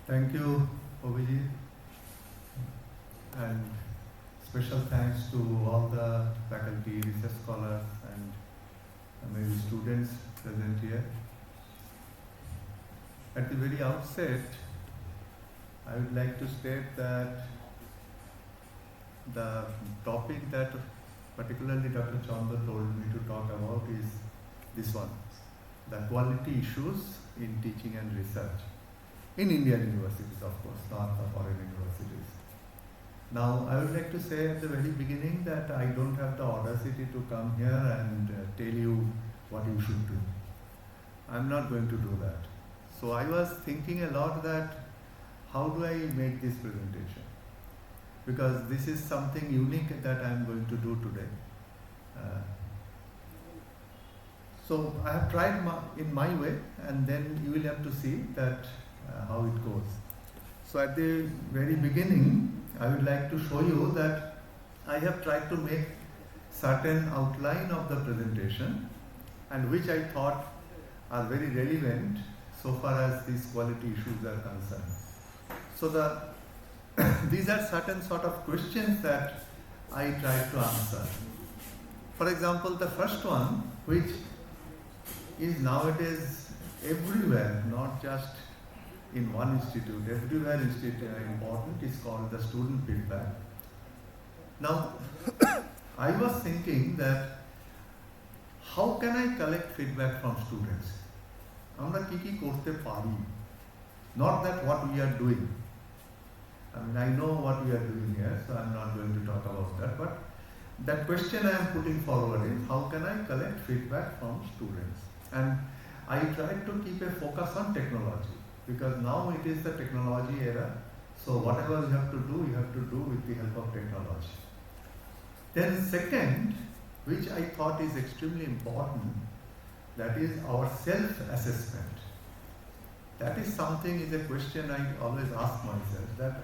Thank you, Obiji, and special thanks to all the faculty, research scholars, and maybe students present here. At the very outset, I would like to state that the topic that particularly Dr. Chandra told me to talk about is this one, the quality issues in teaching and research. In Indian universities, of course, not the foreign universities. Now, I would like to say at the very beginning that I don't have the audacity to come here and tell you what you should do. I'm not going to do that. So I was thinking a lot that how do I make this presentation? Because this is something unique that I'm going to do today. So I have tried in my way, and then you will have to see that how it goes. So at the very beginning, I would like to show you that I have tried to make certain outline of the presentation, and which I thought are very relevant so far as these quality issues are concerned. So these are certain sort of questions that I tried to answer. For example, the first one, which is nowadays everywhere, not just in one institute, everywhere important, is called the student feedback. Now, I was thinking that how can I collect feedback from students? Amra kiki korte pari. Not that what we are doing. I mean, I know what we are doing here, so I'm not going to talk about that. But that question I am putting forward is how can I collect feedback from students? And I tried to keep a focus on technology, because now it is the technology era. So whatever you have to do with the help of technology. Then second, which I thought is extremely important, that is our self-assessment. That is something, is a question I always ask myself, that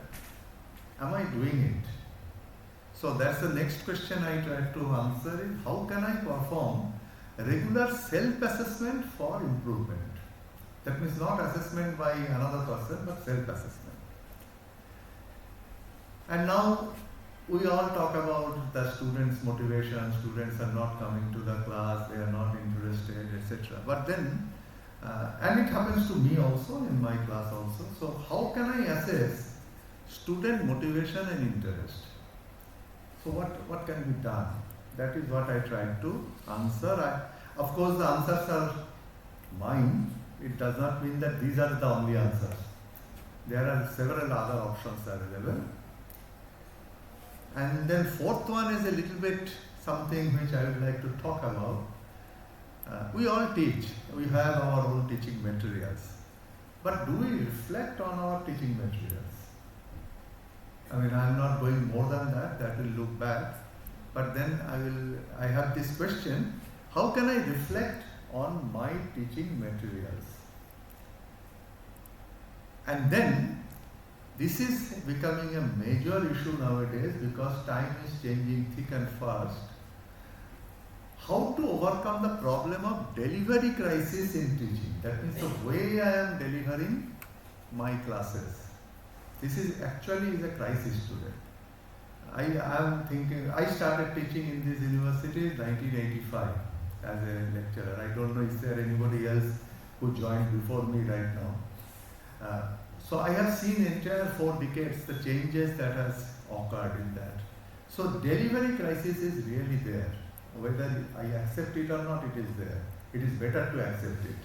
am I doing it? So that's the next question I try to answer is how can I perform regular self-assessment for improvement? That means not assessment by another person, but self-assessment. And now we all talk about the students' motivation, students are not coming to the class, they are not interested, etc. But then, and it happens to me also, in my class also. So how can I assess student motivation and interest? So what can be done? That is what I tried to answer. Of course, the answers are mine. It does not mean that these are the only answers. There are several other options available. And then fourth one is a little bit something which I would like to talk about. We all teach. We have our own teaching materials. But do we reflect on our teaching materials? I mean, I am not going more than that. That will look bad. But then I have this question: how can I reflect on my teaching materials? And then this is becoming a major issue nowadays because time is changing thick and fast. How to overcome the problem of delivery crisis in teaching? That means the way I am delivering my classes. This is actually a crisis today. I am thinking, I started teaching in this university in 1985 as a lecturer. I don't know if there anybody else who joined before me right now. So I have seen entire 4 decades the changes that has occurred in that. So delivery crisis is really there. Whether I accept it or not, it is there. It is better to accept it.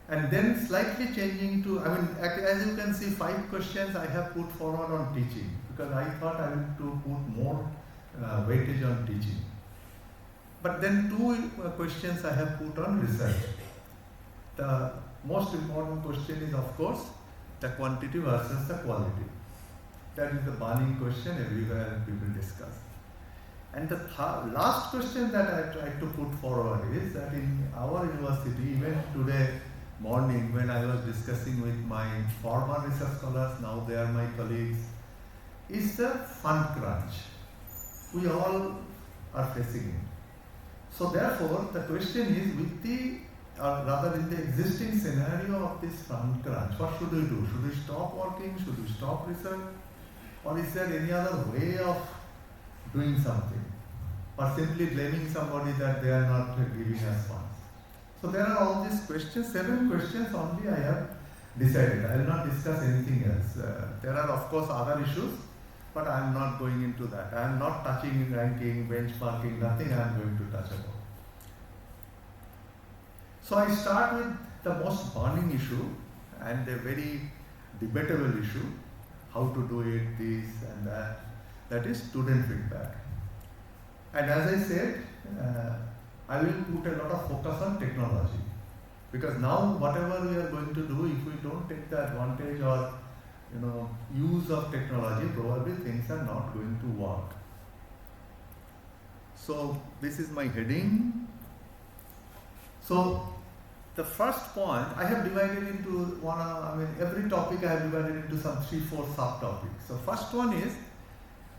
And then slightly changing to, I mean, as you can see, 5 questions I have put forward on teaching, because I thought I would to put more weightage on teaching. But then 2 questions I have put on research. The most important question is, of course, the quantity versus the quality. That is the burning question everywhere people discuss. And the last question that I tried to put forward is that in our university, even today morning when I was discussing with my former research scholars, now they are my colleagues, is the fund crunch. We all are facing it. So therefore, the question is, with the or rather in the existing scenario of this front crunch, what should we do? Should we stop working? Should we stop research? Or is there any other way of doing something? Or simply blaming somebody that they are not giving us funds? So there are all these questions, 7 questions only I have decided. I will not discuss anything else. There are of course other issues, but I am not going into that. I am not touching ranking, benchmarking, nothing I am going to touch upon. So I start with the most burning issue and a very debatable issue, how to do it, this and that is student feedback. And as I said, I will put a lot of focus on technology, because now whatever we are going to do, if we don't take the advantage or use of technology, probably things are not going to work. So this is my heading. So the first point I have divided into every topic I have divided into some 3-4 subtopics. So first one is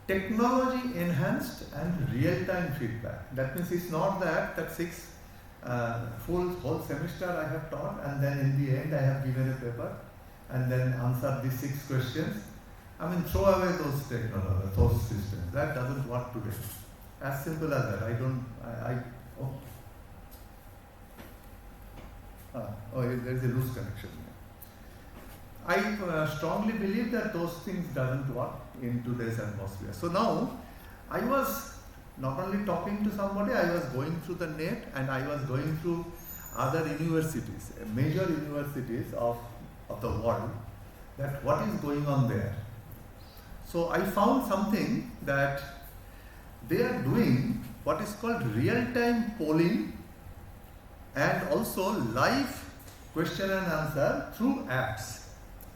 technology enhanced and real-time feedback. That means it's not that 6 whole semester I have taught and then in the end I have given a paper and then answered these 6 questions. Throw away those technology, those systems. That doesn't work today. As simple as that. There is a loose connection. I strongly believe that those things doesn't work in today's atmosphere. So now, I was not only talking to somebody, I was going through the net and I was going through other universities, major universities of the world, that what is going on there. So I found something that they are doing what is called real-time polling and also live question and answer through apps.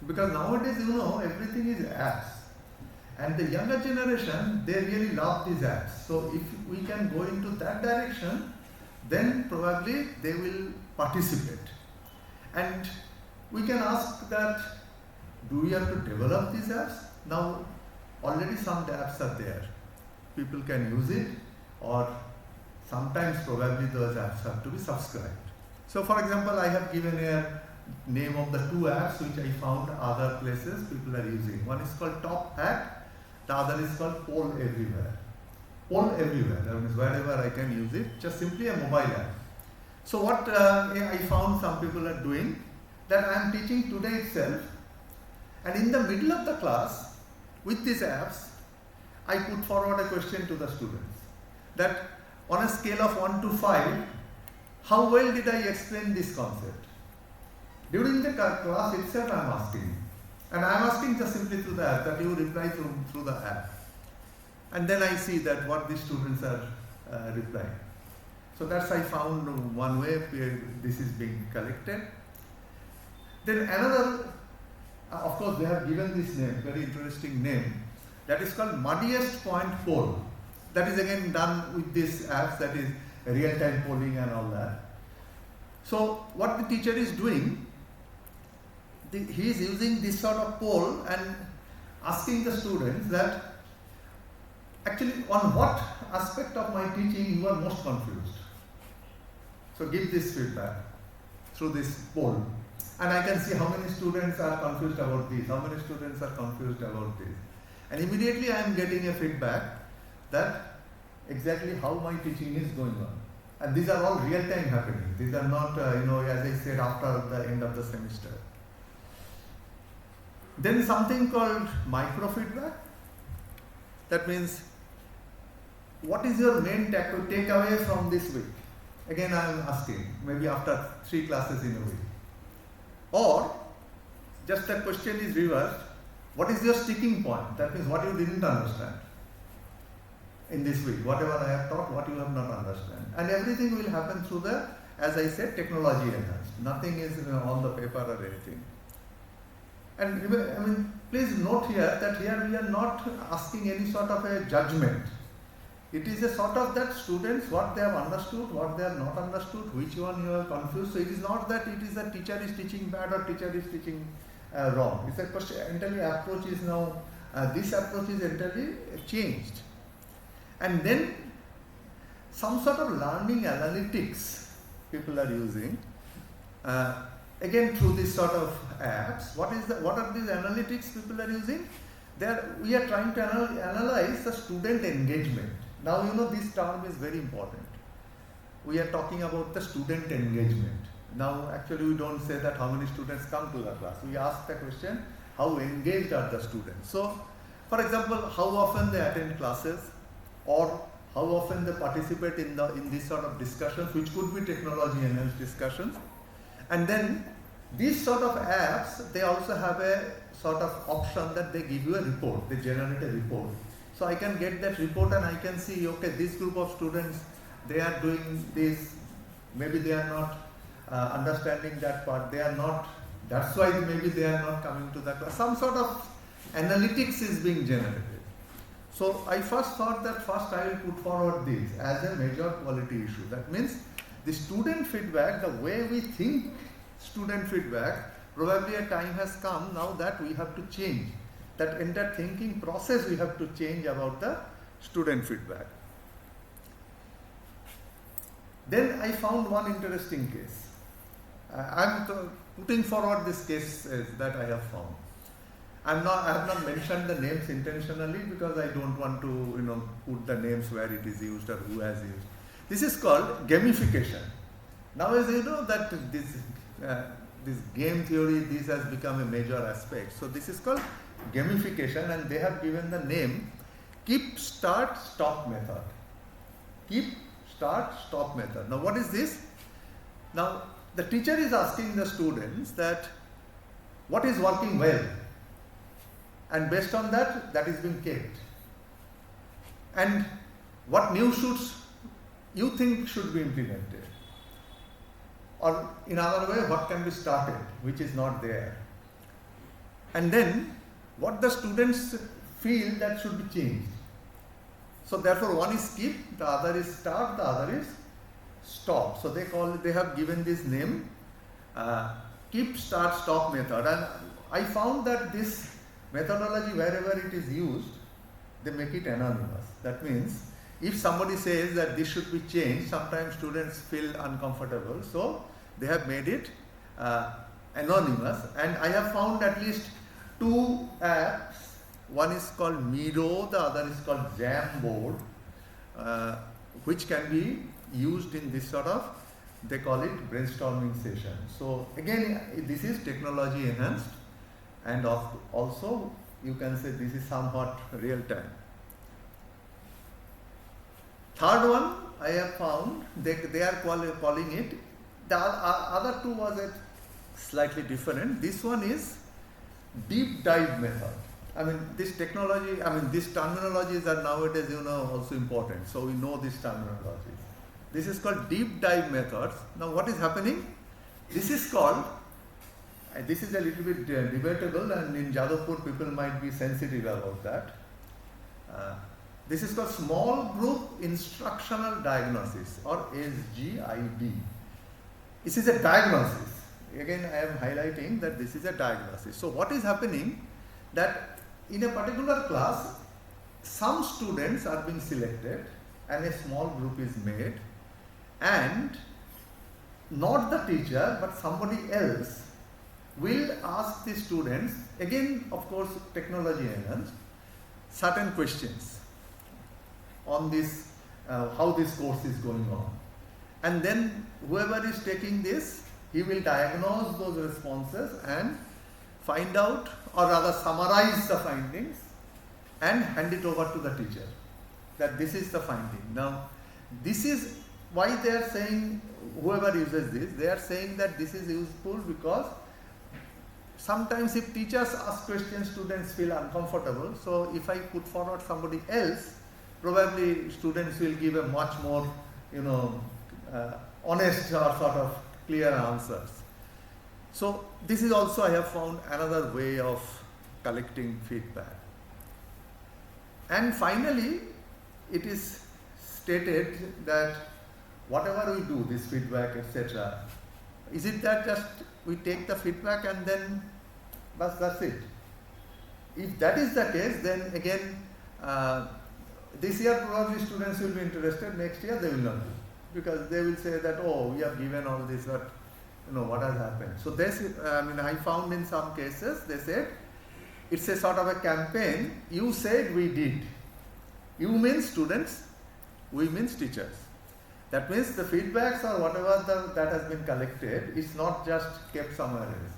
Because nowadays, everything is apps. And the younger generation, they really love these apps. So if we can go into that direction, then probably they will participate. And we can ask that, do we have to develop these apps? Now, already some apps are there. People can use it, or sometimes probably those apps have to be subscribed. So for example, I have given a name of the 2 apps which I found other places people are using. One is called Top Hat, the other is called Poll Everywhere. Poll Everywhere, that means wherever I can use it, just simply a mobile app. So what I found some people are doing, that I am teaching today itself, and in the middle of the class, with these apps, I put forward a question to the students, that on a scale of 1 to 5, how well did I explain this concept? During the class itself I am asking. And I am asking just simply through the app, that you reply through the app. And then I see that what the students are replying. So that's I found one way where this is being collected. Then another, of course they have given this name, very interesting name, that is called Muddiest Point Poll. That is again done with these apps, that is real-time polling and all that. So what the teacher is doing, he is using this sort of poll and asking the students that actually on what aspect of my teaching you are most confused. So give this feedback through this poll. And I can see how many students are confused about this, how many students are confused about this. And immediately I am getting a feedback that exactly how my teaching is going on. And these are all real time happening. These are not, as I said, after the end of the semester. Then something called micro-feedback. That means, what is your main takeaway from this week? Again I am asking, maybe after 3 classes in a week. Or, just the question is reversed, what is your sticking point? That means what you didn't understand in this week, whatever I have taught, what you have not understand. And everything will happen through the, as I said, technology enhanced. Nothing is on the paper or anything. And please note here that here we are not asking any sort of a judgment. It is a sort of that students, what they have understood, what they have not understood, which one you are confused. So it is not that it is that teacher is teaching bad or teacher is teaching wrong. It's a question, entirely approach is now, this approach is entirely changed. And then some sort of learning analytics people are using, Again, through this sort of apps, what are these analytics people are using? We are trying to analyze the student engagement. Now, this term is very important. We are talking about the student engagement. Now, actually, we don't say that how many students come to the class. We ask the question, how engaged are the students? So, for example, how often they attend classes, or how often they participate in this sort of discussions, which could be technology-enhanced discussions. And then, these sort of apps, they also have a sort of option that they give you a report. They generate a report. So I can get that report and I can see, okay, this group of students, they are doing this, maybe they are not understanding that part, they are not, that's why maybe they are not coming to the class. Some sort of analytics is being generated. So I first thought that first I will put forward this as a major quality issue. That means the student feedback, the way we think student feedback, probably a time has come now that we have to change. That entire thinking process we have to change about the student feedback. Then I found one interesting case. I am putting forward this case that I have found. I have not mentioned the names intentionally because I don't want to put the names where it is used or who has used. This is called gamification. Now, as you know that this game theory, this has become a major aspect. So this is called gamification, and they have given the name keep, start, stop method. Keep, start, stop method. Now what is this? Now the teacher is asking the students that what is working well, and based on that, that is being kept. And what new shoots you think should be implemented? Or in other way, what can be started, which is not there. And then, what the students feel that should be changed. So therefore, one is keep, the other is start, the other is stop. So they have given this name, keep, start, stop method. And I found that this methodology, wherever it is used, they make it anonymous. That means, if somebody says that this should be changed, sometimes students feel uncomfortable. So they have made it anonymous. And I have found at least 2 apps. One is called Miro, the other is called Jamboard, which can be used in this sort of, they call it brainstorming session. So again, this is technology enhanced, and also you can say this is somewhat real time. Third one I have found, they are calling it, the other 2 was slightly different. This one is deep dive method. I mean, this technology, these terminologies are nowadays, also important. So we know these terminologies. This is called deep dive methods. Now what is happening? This is called, this is a little bit debatable, and in Jadavpur people might be sensitive about that. This is called Small Group Instructional Diagnosis, or SGID. This is a diagnosis. Again, I am highlighting that this is a diagnosis. So what is happening, that in a particular class, some students are being selected and a small group is made, and not the teacher but somebody else will ask the students, again of course technology enhanced, certain questions on this, how this course is going on. And then whoever is taking this, he will diagnose those responses and find out, or rather summarize the findings and hand it over to the teacher, that this is the finding. Now this is why they are saying, whoever uses this, they are saying that this is useful because sometimes if teachers ask questions, students feel uncomfortable. So if I put forward somebody else, probably students will give a much more, honest or sort of clear answers. So this is also, I have found, another way of collecting feedback. And finally, it is stated that whatever we do, this feedback, etc., is it that just we take the feedback and then that's it? If that is the case, then again, this year probably students will be interested, next year they will not be. Because they will say that, oh, we have given all this, but what has happened. So this, I found in some cases, they said, it's a sort of a campaign, you said we did. You means students, we means teachers. That means the feedbacks or whatever that has been collected is not just kept somewhere else.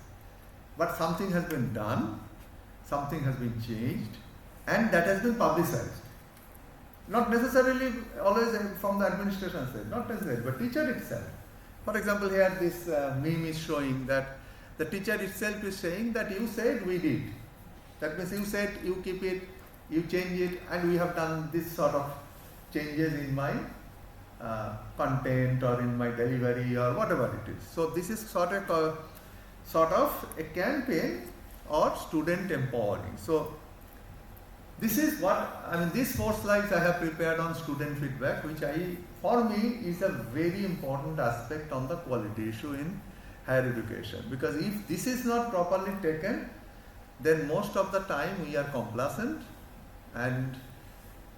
But something has been done, something has been changed, and that has been publicized. Not necessarily always from the administration side, not necessarily, but teacher itself. For example, here this meme is showing that the teacher itself is saying that you said we did. That means you said you keep it, you change it, and we have done this sort of changes in my content or in my delivery or whatever it is. So this is sort of a campaign or student empowering. So this is what, these 4 slides I have prepared on student feedback, which for me is a very important aspect on the quality issue in higher education. Because if this is not properly taken, then most of the time we are complacent, and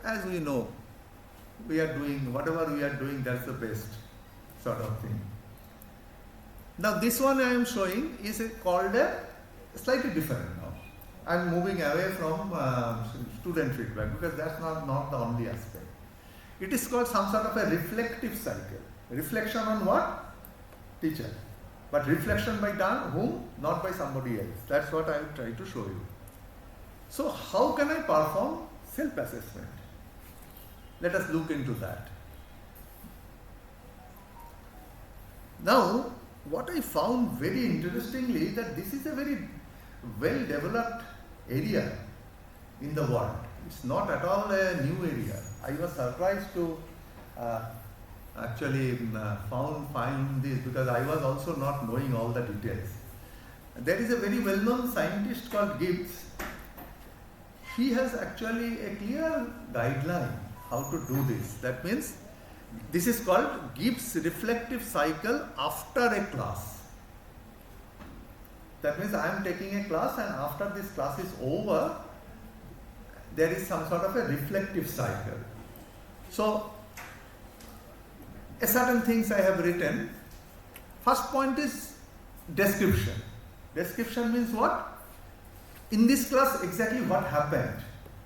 as we know, we are doing whatever we are doing, that's the best sort of thing. Now this one I am showing is called a slightly different now. I am moving away from student feedback because that's not the only aspect. It is called some sort of a reflective cycle. Reflection on what? Teacher. But reflection by whom? Not by somebody else. That's what I will try to show you. So how can I perform self-assessment? Let us look into that. Now, what I found very interestingly, that this is a very well developed area in the world. It's not at all a new area. I was surprised to actually find this, because I was also not knowing all the details. There is a very well-known scientist called Gibbs. He has actually a clear guideline how to do this. That means this is called Gibbs reflective cycle after a class. That means I am taking a class, and after this class is over, there is some sort of a reflective cycle. So, a certain things I have written. First point is description. Description means what? In this class, exactly what happened.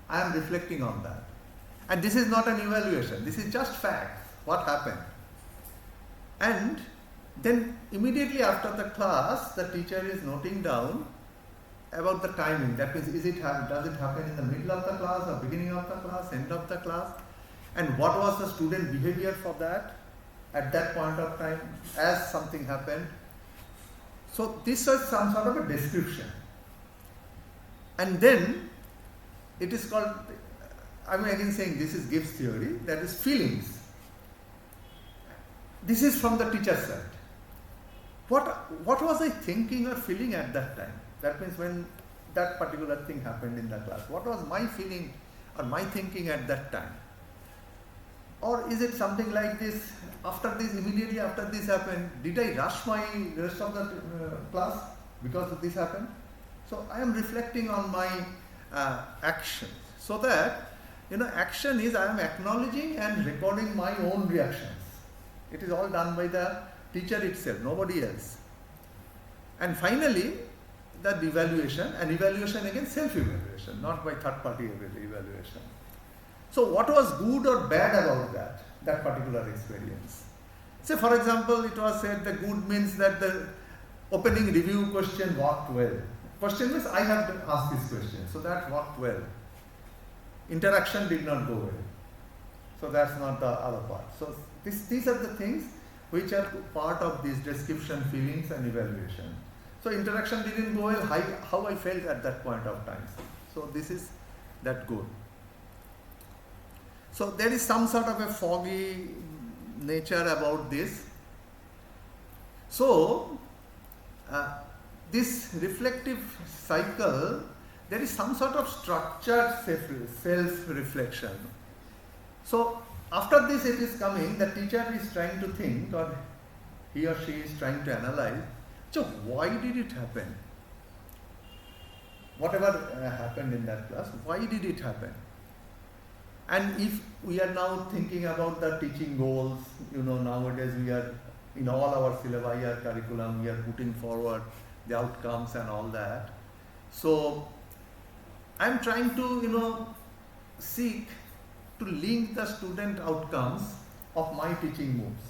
I am reflecting on that. And this is not an evaluation. This is just facts. What happened? And then immediately after the class, the teacher is noting down about the timing. That means, does it happen in the middle of the class or beginning of the class, end of the class? And what was the student behavior for that at that point of time as something happened? So this is some sort of a description. And then it is called, I'm again saying this is Gibbs theory, that is feelings. This is from the teacher's side. What was I thinking or feeling at that time? That means when that particular thing happened in the class. What was my feeling or my thinking at that time? Or is it something like this, immediately after this happened, did I rush my rest of the class because this happened? So I am reflecting on my actions. So that, action is I am acknowledging and recording my own reactions. It is all done by the teacher itself, nobody else. And finally, the evaluation, and evaluation again self-evaluation, not by third-party evaluation. So what was good or bad about that particular experience? Say for example, it was said the good means that the opening review question worked well. Question means I have asked this question, so that worked well. Interaction did not go well. So that's not the other part. So these are the things which are part of this description, feelings and evaluation. So interaction didn't go well, how I felt at that point of time. So this is that good. So there is some sort of a foggy nature about this. So this reflective cycle, there is some sort of structured self-reflection. So after this it is coming, the teacher is trying to think, or he or she is trying to analyze, so why did it happen? Whatever happened in that class, why did it happen? And if we are now thinking about the teaching goals, nowadays we are in all our syllabi or curriculum, we are putting forward the outcomes and all that. So I am trying to, seek to link the student outcomes of my teaching moves,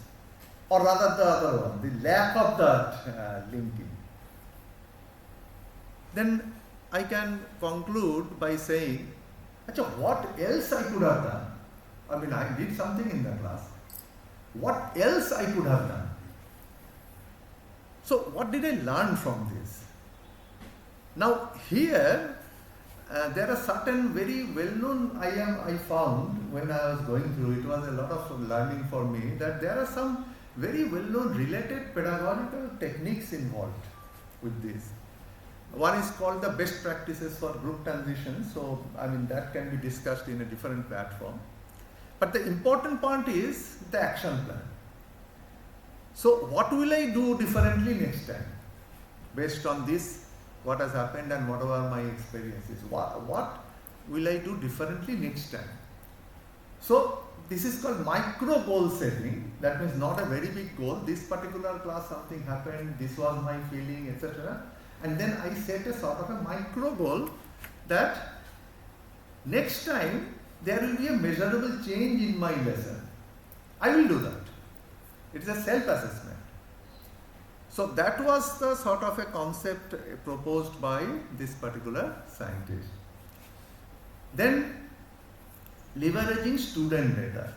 or rather the other one, the lack of that linking. Then I can conclude by saying, what else I could have done? I mean, I did something in the class. What else I could have done? So what did I learn from this? Now here, there are certain very well-known, I found when I was going through, it was a lot of learning for me, that there are some very well-known related pedagogical techniques involved with this. One is called the best practices for group transition. So, I mean, that can be discussed in a different platform. But the important part is the action plan. So, what will I do differently next time? Based on this, what has happened and what are my experiences? What will I do differently next time? So, this is called micro goal setting. That means not a very big goal. This particular class, something happened, this was my feeling, etc. And then I set a sort of a micro goal that next time there will be a measurable change in my lesson. I will do that. It is a self-assessment. So that was the sort of a concept proposed by this particular scientist. Then leveraging student data.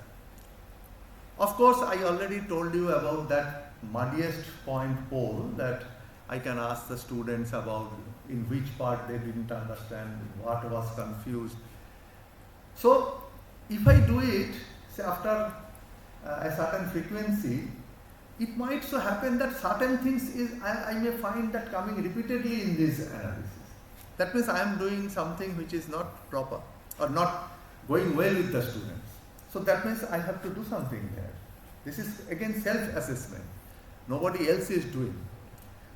Of course, I already told you about that muddiest point poll, that I can ask the students about in which part they didn't understand, what was confused. So if I do it, say after a certain frequency, it might so happen that certain things I may find that coming repeatedly in this analysis. That means I am doing something which is not proper or not going well with the students. So that means I have to do something there. This is again self-assessment. Nobody else is doing.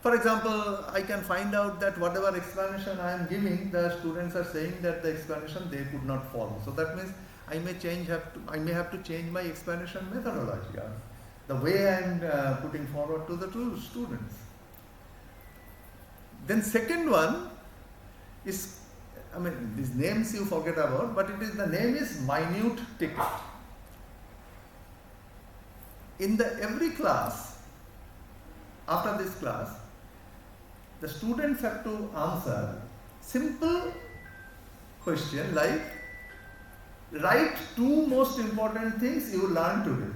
For example, I can find out that whatever explanation I am giving, the students are saying that the explanation they could not follow. So that means I may have to change my explanation methodology, or the way I am putting forward to the two students. Then second one is, I mean, these names you forget about, but the name is minute ticket. In every class, after this class, the students have to answer simple question like, write 2 most important things you learned today.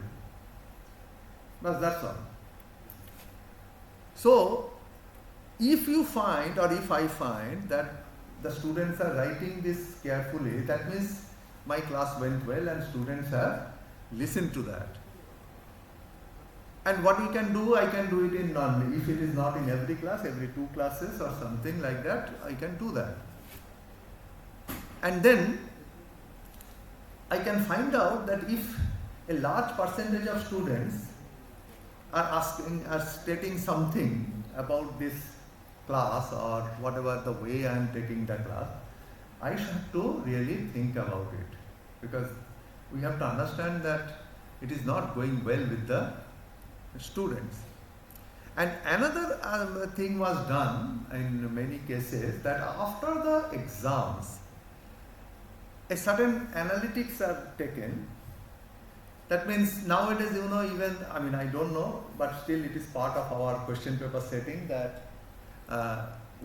But that's all. So, if you find, or if I find that the students are writing this carefully, that means my class went well and students have listened to that. And what we can do, I can do it in if it is not in every class, every 2 classes or something like that, I can do that. And then I can find out that if a large percentage of students are stating something about this class or whatever the way I am taking the class, I have to really think about it, because we have to understand that it is not going well with the students. And another thing was done in many cases, that after the exams, a certain analytics are taken. That means nowadays, even, I mean, I don't know, but still it is part of our question paper setting that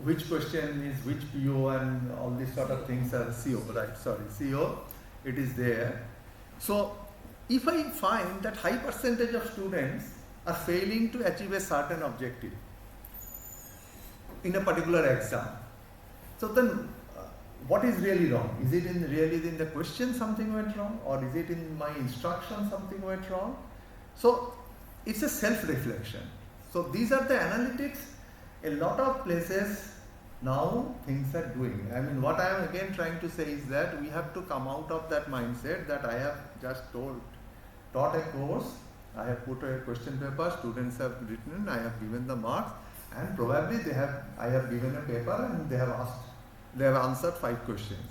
which question is which PO and all these sort of things are CO, right? Sorry, CO, it is there. So if I find that high percentage of students are failing to achieve a certain objective in a particular exam, so then what is really wrong? Is it really in the question something went wrong, or is it in my instruction something went wrong? So it's a self-reflection. So these are the analytics. A lot of places now things are doing. I mean, what I am again trying to say is that we have to come out of that mindset that I have just taught a course, I have put a question paper, students have written, I have given the marks, and probably I have given a paper and they have answered 5 questions.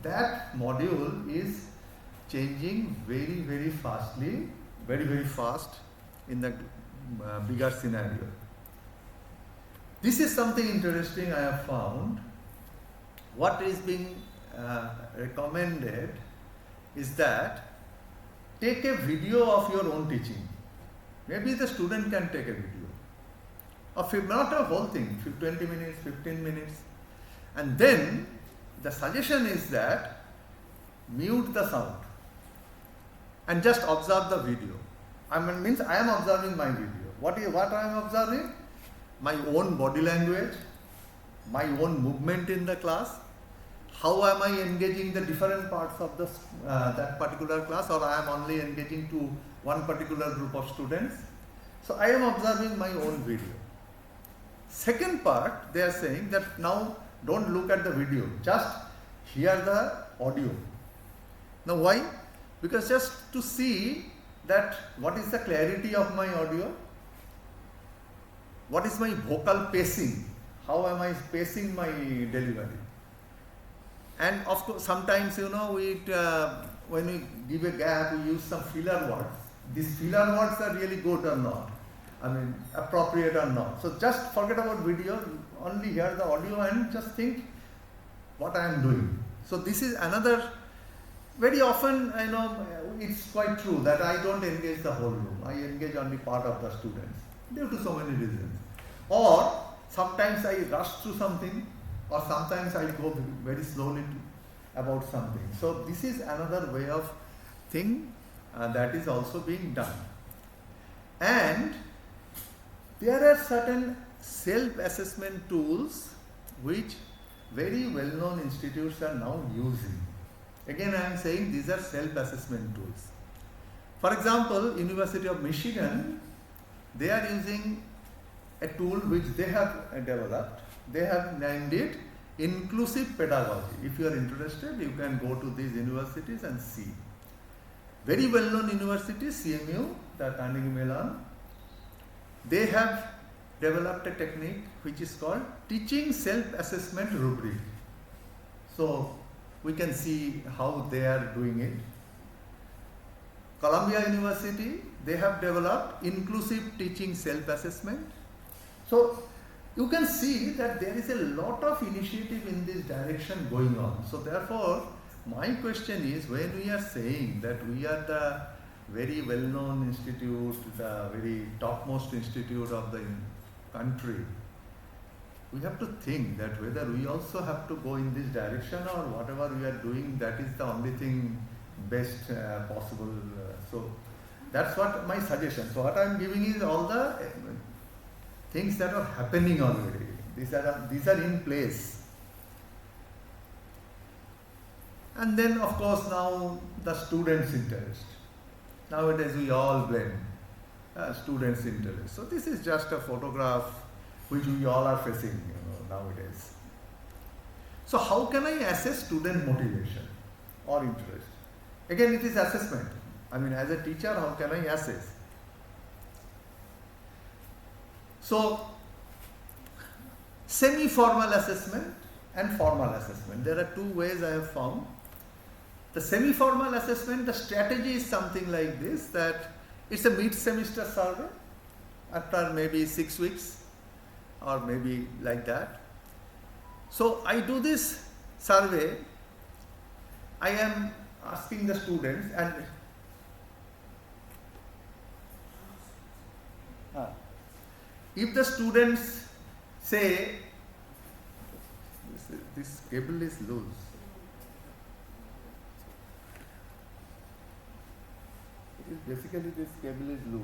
That module is changing very, very fastly, very, very fast in the bigger scenario. This is something interesting I have found. What is being recommended is that take a video of your own teaching. Maybe the student can take a video. Or not a whole thing, 20 minutes, 15 minutes. And then the suggestion is that mute the sound and just observe the video. I am observing my video. What I am observing? My own body language, my own movement in the class, how am I engaging the different parts of the that particular class, or I am only engaging to one particular group of students. So I am observing my own video. Second part, they are saying that now don't look at the video, just hear the audio. Now why? Because just to see that what is the clarity of my audio, what is my vocal pacing, how am I pacing my delivery. And of course, sometimes, when we give a gap, we use some filler words. These filler words are really good or not, appropriate or not. So just forget about video, only hear the audio and just think what I am doing. So this is another, very often, it's quite true that I don't engage the whole room. I engage only part of the students due to so many reasons. Or sometimes I rush through something, or sometimes I go very slowly about something. So this is another way of thing that is also being done. And there are certain self-assessment tools which very well-known institutes are now using. Again, I am saying these are self-assessment tools. For example, University of Michigan, they are using a tool which they have developed. They have named it inclusive pedagogy. If you are interested, you can go to these universities and see. Very well-known universities, CMU, the Carnegie Mellon, they have developed a technique which is called teaching self-assessment rubric. So we can see how they are doing it. Columbia University, they have developed inclusive teaching self-assessment. So you can see that there is a lot of initiative in this direction going on. So therefore, my question is, when we are saying that we are the very well-known institute, the very topmost institute of the country, we have to think that whether we also have to go in this direction, or whatever we are doing, that is the only thing best possible. So that's what my suggestion. So what I am giving is all the things that are happening already. These are in place. And then of course now the students' interest. Nowadays we all blame students' interest. So this is just a photograph which we all are facing nowadays. So how can I assess student motivation or interest? Again, it is assessment. As a teacher, how can I assess? So, semi-formal assessment and formal assessment. There are two ways I have found. The semi-formal assessment, the strategy is something like this, that it's a mid-semester survey after maybe 6 weeks or maybe like that. So I do this survey, I am asking the students, and if the students say, this cable is loose. Basically this cable is loose.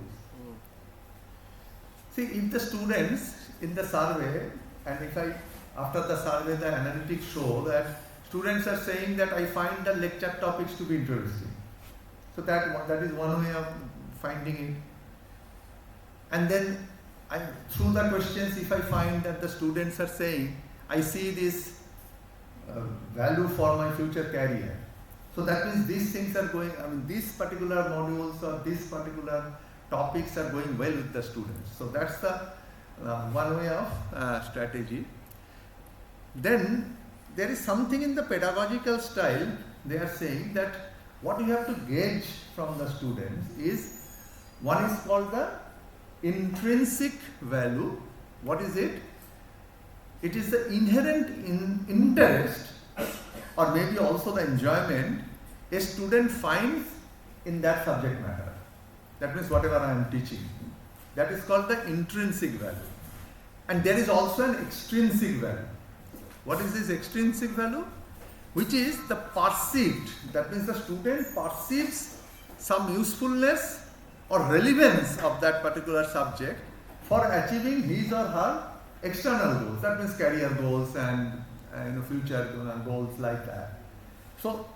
See, if the students in the survey, and if after the survey the analytics show that students are saying that I find the lecture topics to be interesting. So that is one way of finding it. And then through the questions, if I find that the students are saying, I see this value for my future career. So that means these things are going, these particular modules or these particular topics are going well with the students. So that's the one way of strategy. Then there is something in the pedagogical style. They are saying that what you have to gauge from the students is, one is called the intrinsic value. What is it? It is the inherent interest or maybe also the enjoyment a student finds in that subject matter. That means whatever I am teaching. That is called the intrinsic value. And there is also an extrinsic value. What is this extrinsic value? Which is the perceived. That means the student perceives some usefulness or relevance of that particular subject for achieving his or her external goals. That means career goals and future goals like that. So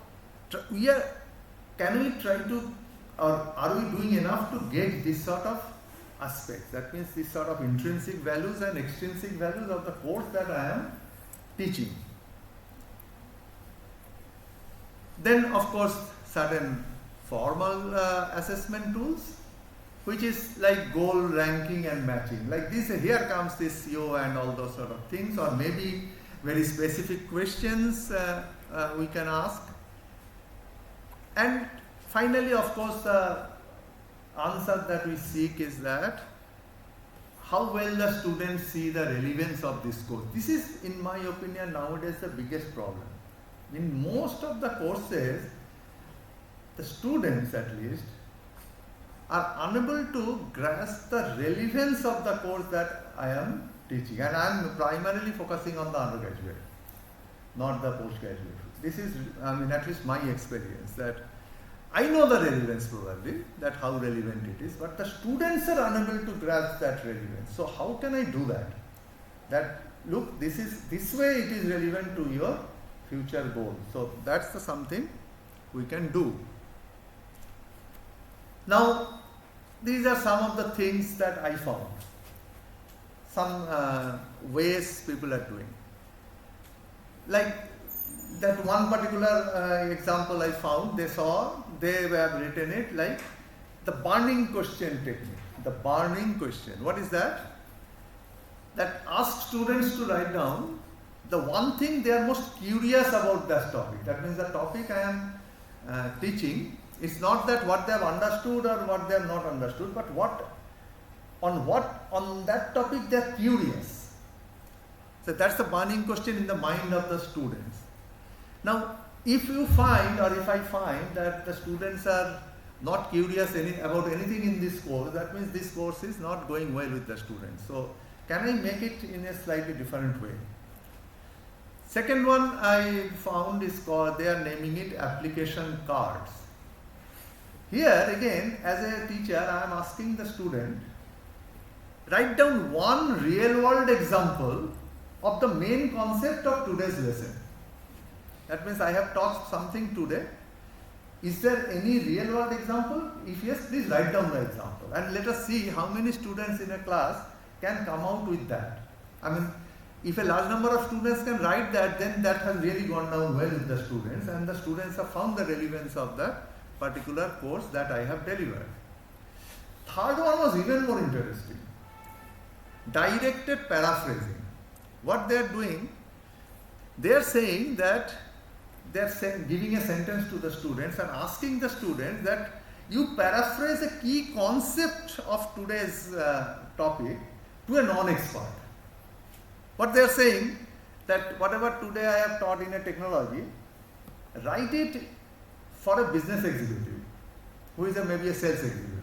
can we try to, or are we doing enough to get this sort of aspects? That means this sort of intrinsic values and extrinsic values of the course that I am teaching. Then of course certain formal assessment tools, which is like goal ranking and matching. Like this, here comes this CO and all those sort of things, or maybe very specific questions we can ask. And finally, of course, the answer that we seek is that how well the students see the relevance of this course. This is, in my opinion, nowadays the biggest problem. In most of the courses, the students at least are unable to grasp the relevance of the course that I am teaching. And I am primarily focusing on the undergraduate, not the postgraduate. This is, at least my experience, that I know the relevance probably, that how relevant it is, but the students are unable to grasp that relevance. So how can I do that? That look, this way it is relevant to your future goal. So that's the something we can do. Now, these are some of the things that I found. Some ways people are doing. Like that one particular example I found, they have written it like the burning question technique. The burning question. What is that? That asks students to write down the one thing they are most curious about that topic. That means the topic I am teaching, it's not that what they have understood or what they have not understood, but on that topic they are curious. So that's the burning question in the mind of the students. Now, if you find, or if I find that the students are not curious about anything in this course, that means this course is not going well with the students. So, can I make it in a slightly different way? Second one I found is called, they are naming it application cards. Here again, as a teacher, I am asking the student, write down one real world example of the main concept of today's lesson. That means I have taught something today. Is there any real world example? If yes, please write down the example and let us see how many students in a class can come out with that. If a large number of students can write that, then that has really gone down well with the students, and the students have found the relevance of that particular course that I have delivered. Third one was even more interesting. Directed paraphrasing. What they are doing, they are saying that they are giving a sentence to the students and asking the students that you paraphrase a key concept of today's topic to a non-expert. What they are saying, that whatever today I have taught in a technology, write it for a business executive who is maybe a sales executive.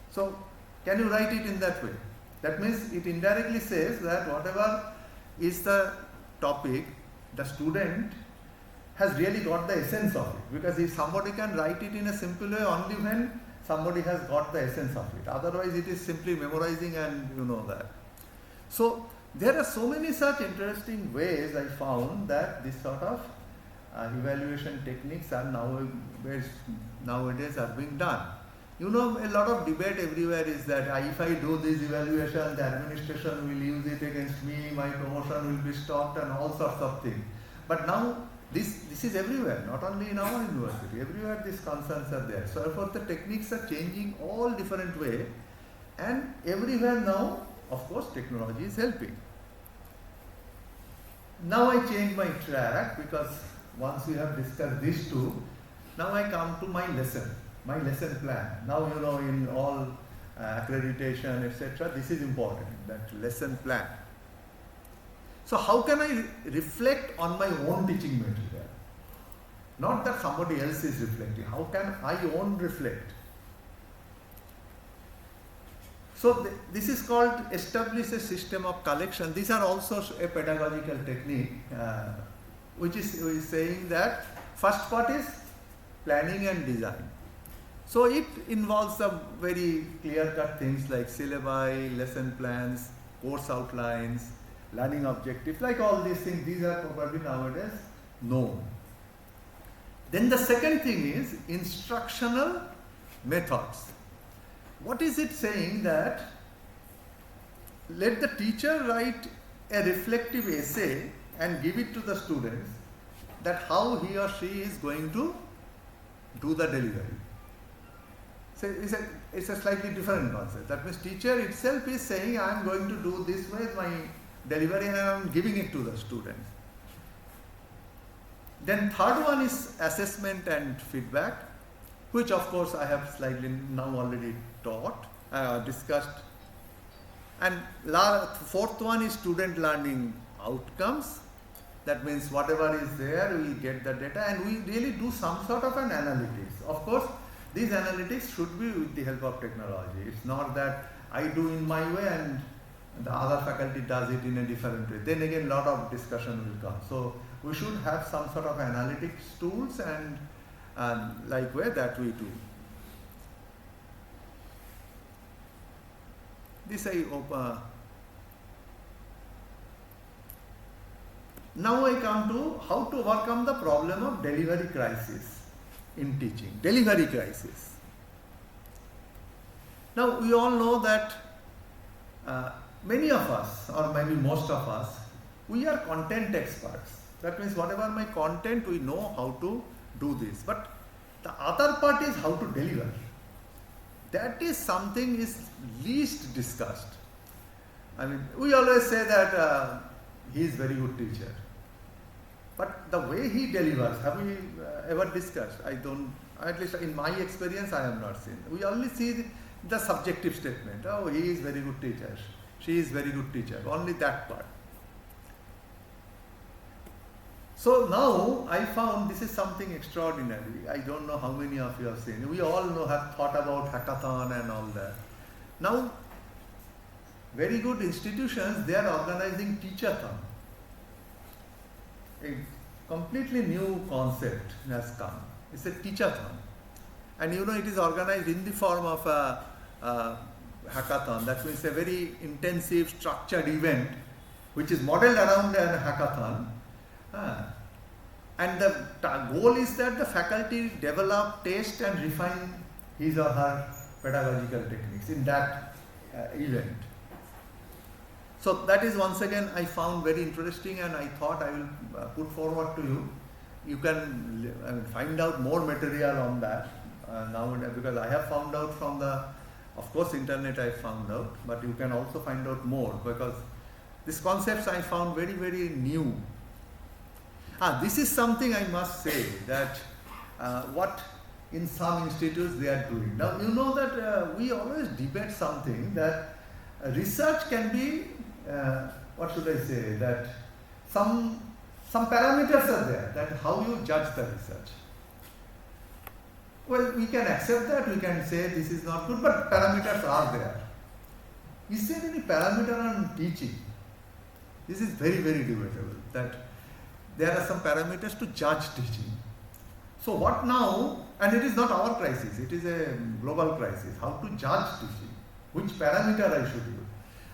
So, can you write it in that way? That means it indirectly says that whatever is the topic, the student has really got the essence of it. Because if somebody can write it in a simple way only when somebody has got the essence of it. Otherwise it is simply memorizing and you know that. So there are so many such interesting ways I found that this sort of evaluation techniques are nowadays are being done. You know, a lot of debate everywhere is that if I do this evaluation, the administration will use it against me, my promotion will be stopped and all sorts of things. But now this is everywhere, not only in our university, everywhere these concerns are there. So therefore the techniques are changing all different ways, and everywhere now, of course, technology is helping. Now I change my track, because once we have discussed these two, now I come to my lesson plan. Now, you know, in all accreditation, etc. This is important, that lesson plan. So how can I reflect on my own teaching material? Not that somebody else is reflecting. How can I own reflect? So this is called establish a system of collection. These are also a pedagogical technique, which is saying that first part is planning and design. So it involves some very clear-cut things like syllabi, lesson plans, course outlines, learning objectives, like all these things. These are probably nowadays known. Then the second thing is instructional methods. What is it saying? That let the teacher write a reflective essay and give it to the students, that how he or she is going to do the delivery. So it's a slightly different concept. That means teacher itself is saying, I am going to do this way my delivery, and I am giving it to the students. Then third one is assessment and feedback, which of course I have slightly now already discussed. And fourth one is student learning outcomes. That means whatever is there, we get the data and we really do some sort of an analytics. Of course, these analytics should be with the help of technology. It's not that I do in my way and the other faculty does it in a different way. Then again, a lot of discussion will come. So we should have some sort of analytics tools and like way that we do. This I open. Now I come to how to overcome the problem of delivery crisis in teaching. Delivery crisis. Now we all know that many of us, or maybe most of us, we are content experts. That means whatever my content, we know how to do this. But the other part is how to deliver. That is something is least discussed. I mean, we always say that he is very good teacher. But the way he delivers, have we ever discussed? I don't, at least in my experience, I have not seen. We only see the subjective statement. Oh, he is very good teacher. She is very good teacher. Only that part. So now I found this is something extraordinary. I don't know how many of you have seen. We all know, have thought about hackathon and all that. Now, very good institutions, they are organizing teachathon. A completely new concept has come. It's a teachathon. And you know, it is organized in the form of a hackathon. That means a very intensive, structured event which is modeled around a hackathon. And the goal is that the faculty develop, test and refine his or her pedagogical techniques in that event. So that is once again I found very interesting, and I thought I will put forward to you. You can find out more material on that nowadays, because I have found out from the, of course, internet I found out, but you can also find out more, because these concepts I found very, very new. This is something I must say, that what in some institutes they are doing. Now you know that we always debate something, that research can be, what should I say, that some parameters are there, that how you judge the research. Well, we can accept that, we can say this is not good, but parameters are there. Is there any parameter on teaching? This is very, very debatable, that there are some parameters to judge teaching. So what now, and it is not our crisis, it is a global crisis, how to judge teaching, which parameter I should use.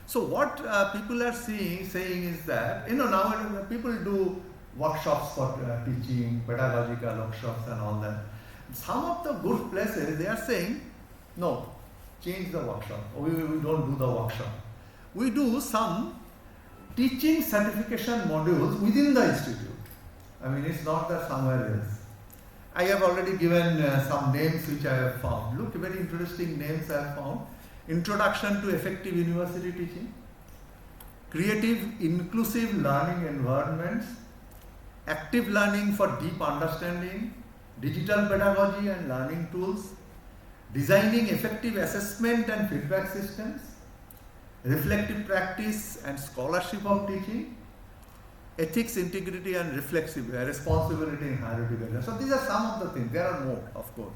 So what people are saying is that, you know, nowadays people do workshops for teaching, pedagogical workshops and all that. Some of the good places, they are saying, no, change the workshop, we don't do the workshop. We do some teaching certification modules within the institute. I mean, it's not that somewhere else. I have already given some names which I have found. Look, very interesting names I have found. Introduction to Effective University Teaching, Creative Inclusive Learning Environments, Active Learning for Deep Understanding, Digital Pedagogy and Learning Tools, designing effective assessment and feedback systems, reflective practice and scholarship of teaching, ethics, integrity and responsibility in higher education. So these are some of the things. There are more, of course.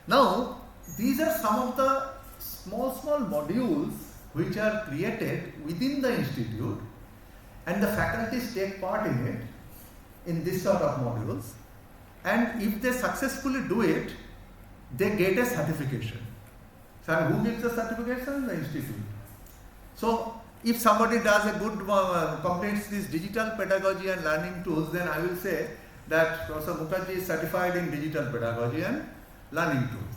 Now, these are some of the small modules which are created within the institute, and the faculties take part in it, in this sort of modules, and if they successfully do it, they get a certification. So who gives the certification? The institute. So if somebody does a good, completes this digital pedagogy and learning tools, then I will say that Professor Mukherjee is certified in digital pedagogy and learning tools.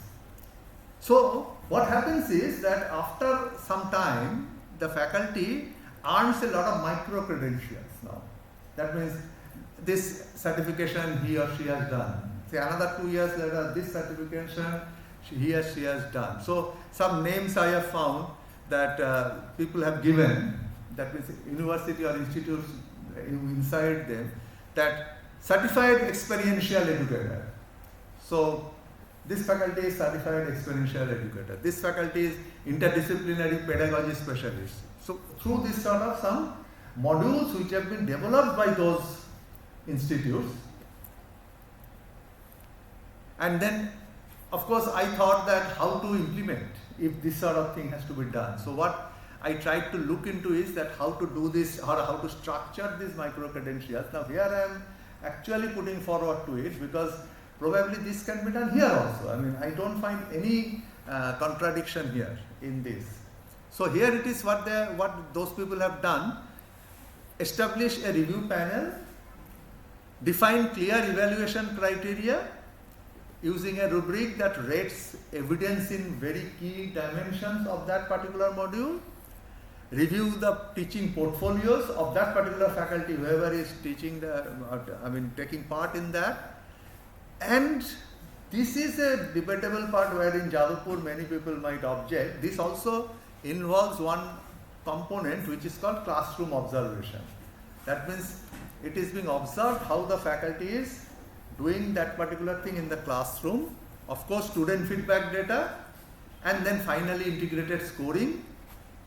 So what happens is that after some time, the faculty earns a lot of micro credentials now. That means this certification he or she has done. Say another 2 years later, this certification he or she has done. So some names I have found that people have given, that means university or institutes inside them, that certified experiential educator. So this faculty is certified experiential educator. This faculty is interdisciplinary pedagogy specialist. So through this sort of some modules which have been developed by those institutes, and then of course I thought that how to implement if this sort of thing has to be done. So what I tried to look into is that how to do this, or how to structure these micro credentials. Now here I am actually putting forward to it, because probably this can be done here also. I mean, I don't find any contradiction here in this. So here it is what those people have done: establish a review panel, define clear evaluation criteria using a rubric that rates evidence in very key dimensions of that particular module, review the teaching portfolios of that particular faculty, whoever is teaching taking part in that. And this is a debatable part where in Jadavpur many people might object. This also involves one component which is called classroom observation. That means it is being observed how the faculty is doing that particular thing in the classroom. Of course, student feedback data, and then finally integrated scoring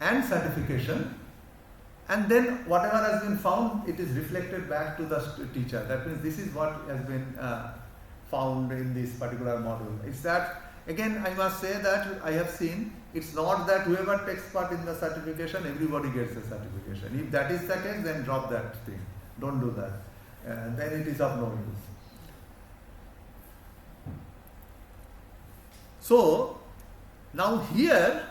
and certification. And then whatever has been found, it is reflected back to the teacher. That means this is what has been found in this particular module. It's that, again, I must say that I have seen, it's not that whoever takes part in the certification, everybody gets the certification. If that is the case, then drop that thing. Don't do that. Then it is of no use. So, now here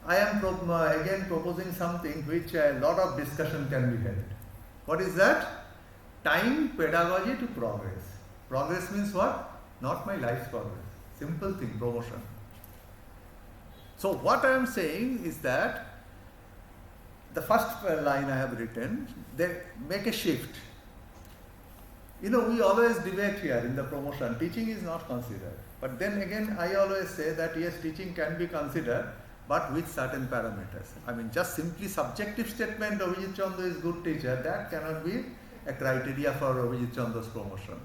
I am again proposing something which a lot of discussion can be held. What is that? Tying pedagogy to progress. Progress means what? Not my life's progress. Simple thing, promotion. So what I am saying is that the first line I have written, they make a shift. You know, we always debate here in the promotion, teaching is not considered. But then again, I always say that yes, teaching can be considered, but with certain parameters. I mean, just simply subjective statement, Abhijit Chandra is good teacher, that cannot be a criteria for Abhijit Chandra's promotion.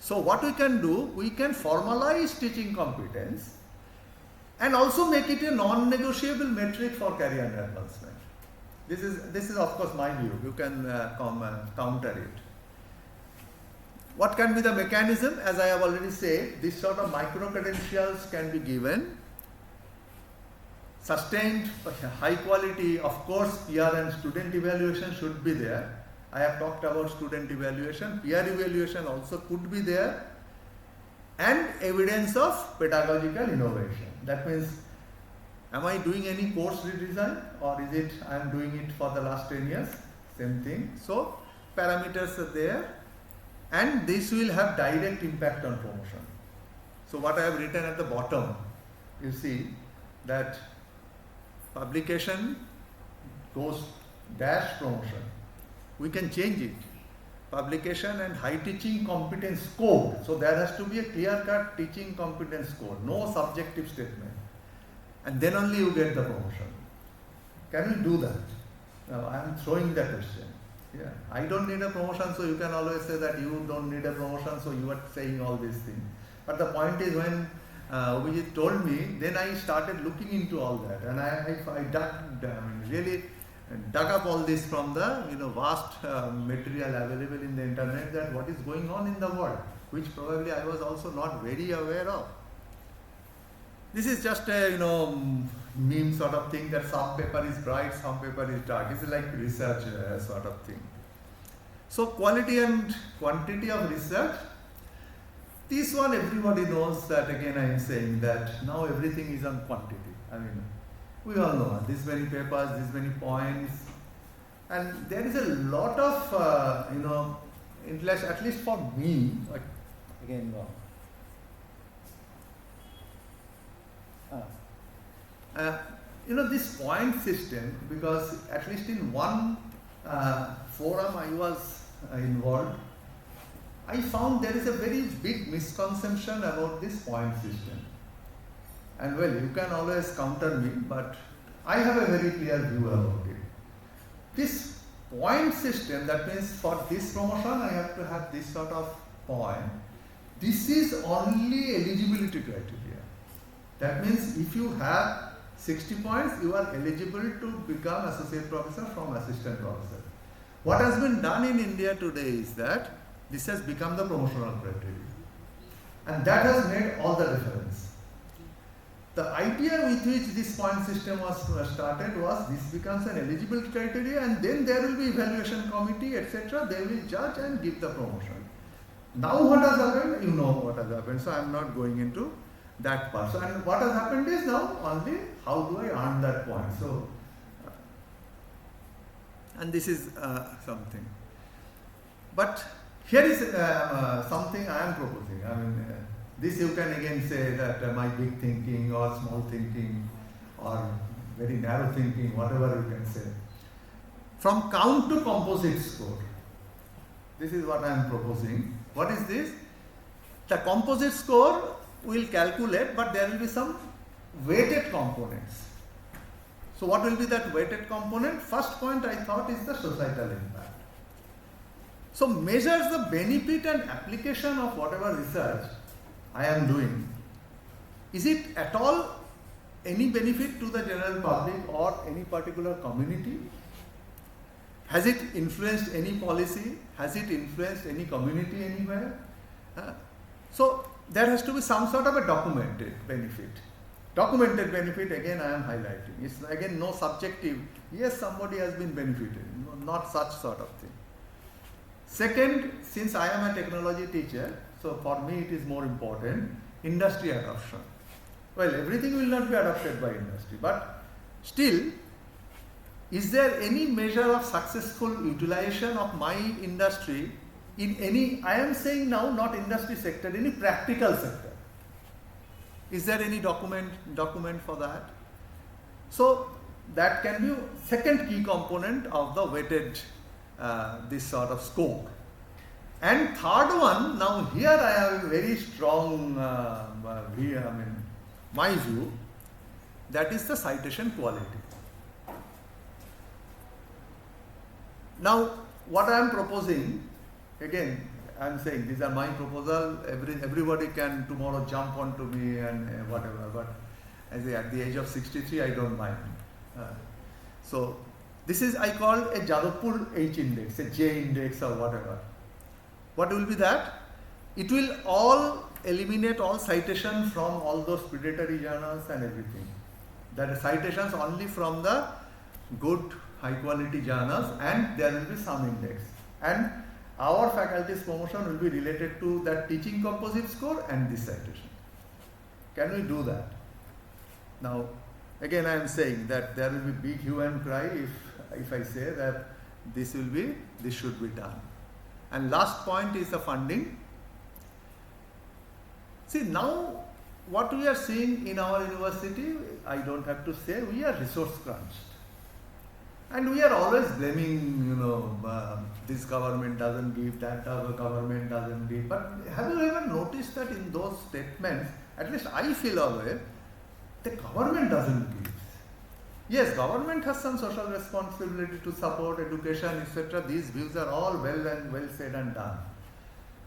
So what we can do, we can formalize teaching competence and also make it a non-negotiable metric for career advancement. This is of course my view. You can counter it. What can be the mechanism? As I have already said, this sort of micro credentials can be given. Sustained high quality, of course, peer and student evaluation should be there. I have talked about student evaluation. Peer evaluation also could be there. And evidence of pedagogical innovation. That means, am I doing any course redesign, or is it I am doing it for the last 10 years? Same thing. So parameters are there, and this will have direct impact on promotion. So what I have written at the bottom, you see that publication goes dash promotion. We can change it. Publication and high teaching competence code. So there has to be a clear-cut teaching competence code, no subjective statement. And then only you get the promotion. Can we do that? Now I am throwing the question. Yeah, I don't need a promotion, so you can always say that you don't need a promotion, so you are saying all these things. But the point is, when Abhijit told me, then I started looking into all that, and really dug up all this from the vast material available in the internet, that what is going on in the world, which probably I was also not very aware of. This is just a meme sort of thing, that some paper is bright, some paper is dark. It's like research sort of thing. So quality and quantity of research. This one everybody knows that. Again, I am saying that now everything is on quantity. I mean, we all know this many papers, this many points, and there is a lot of interest, at least for me. Again, this point system, because at least in one forum I was involved, I found there is a very big misconception about this point system. And well, you can always counter me, but I have a very clear view about it. This point system, that means for this promotion I have to have this sort of point. This is only eligibility criteria. That means if you have 60 points, you are eligible to become associate professor from assistant professor. What has been done in India today is that this has become the promotional criteria, and that has made all the difference. The idea with which this point system was started was this becomes an eligibility criteria, and then there will be evaluation committee, etc. They will judge and give the promotion. Now what has happened? You know what has happened, so I am not going into that part. So, and what has happened is now only how do I earn that point. So, and this is something. But here is something I am proposing. I mean, this you can again say that my big thinking or small thinking or very narrow thinking, whatever you can say. From count to composite score. This is what I am proposing. What is this? The composite score will calculate, but there will be some weighted components. So what will be that weighted component? First point I thought is the societal impact. So measures the benefit and application of whatever research I am doing. Is it at all any benefit to the general public or any particular community? Has it influenced any policy? Has it influenced any community anywhere? So there has to be some sort of a documented benefit. Documented benefit, again I am highlighting. It's again no subjective. Yes, somebody has been benefited. Not such sort of thing. Second, since I am a technology teacher, so for me it is more important, industry adoption. Well, everything will not be adopted by industry, but still, is there any measure of successful utilization of my industry in any, I am saying now not industry sector, any practical sector? Is there any document for that? So that can be second key component of the weighted this sort of score. And third one, now here I have a very strong view, I mean my view, that is the citation quality. Now what I am proposing, again I am saying these are my proposal, everybody can tomorrow jump onto me and whatever, but as at the age of 63 I don't mind. So this is I call a Jadavpur H index, a J index or whatever. What will be that? It will all eliminate all citation from all those predatory journals and everything. That is citations only from the good high quality journals, and there will be some index. And our faculty's promotion will be related to that teaching composite score and this citation. Can we do that? Now, again I am saying that there will be big hue and cry if I say that this should be done. And last point is the funding. See, now what we are seeing in our university, I don't have to say, we are resource crunched. And we are always blaming, this government doesn't give, that government doesn't give. But have you ever noticed that in those statements, at least I feel aware, the government doesn't give. Yes, government has some social responsibility to support education, etc. These views are all well said and done.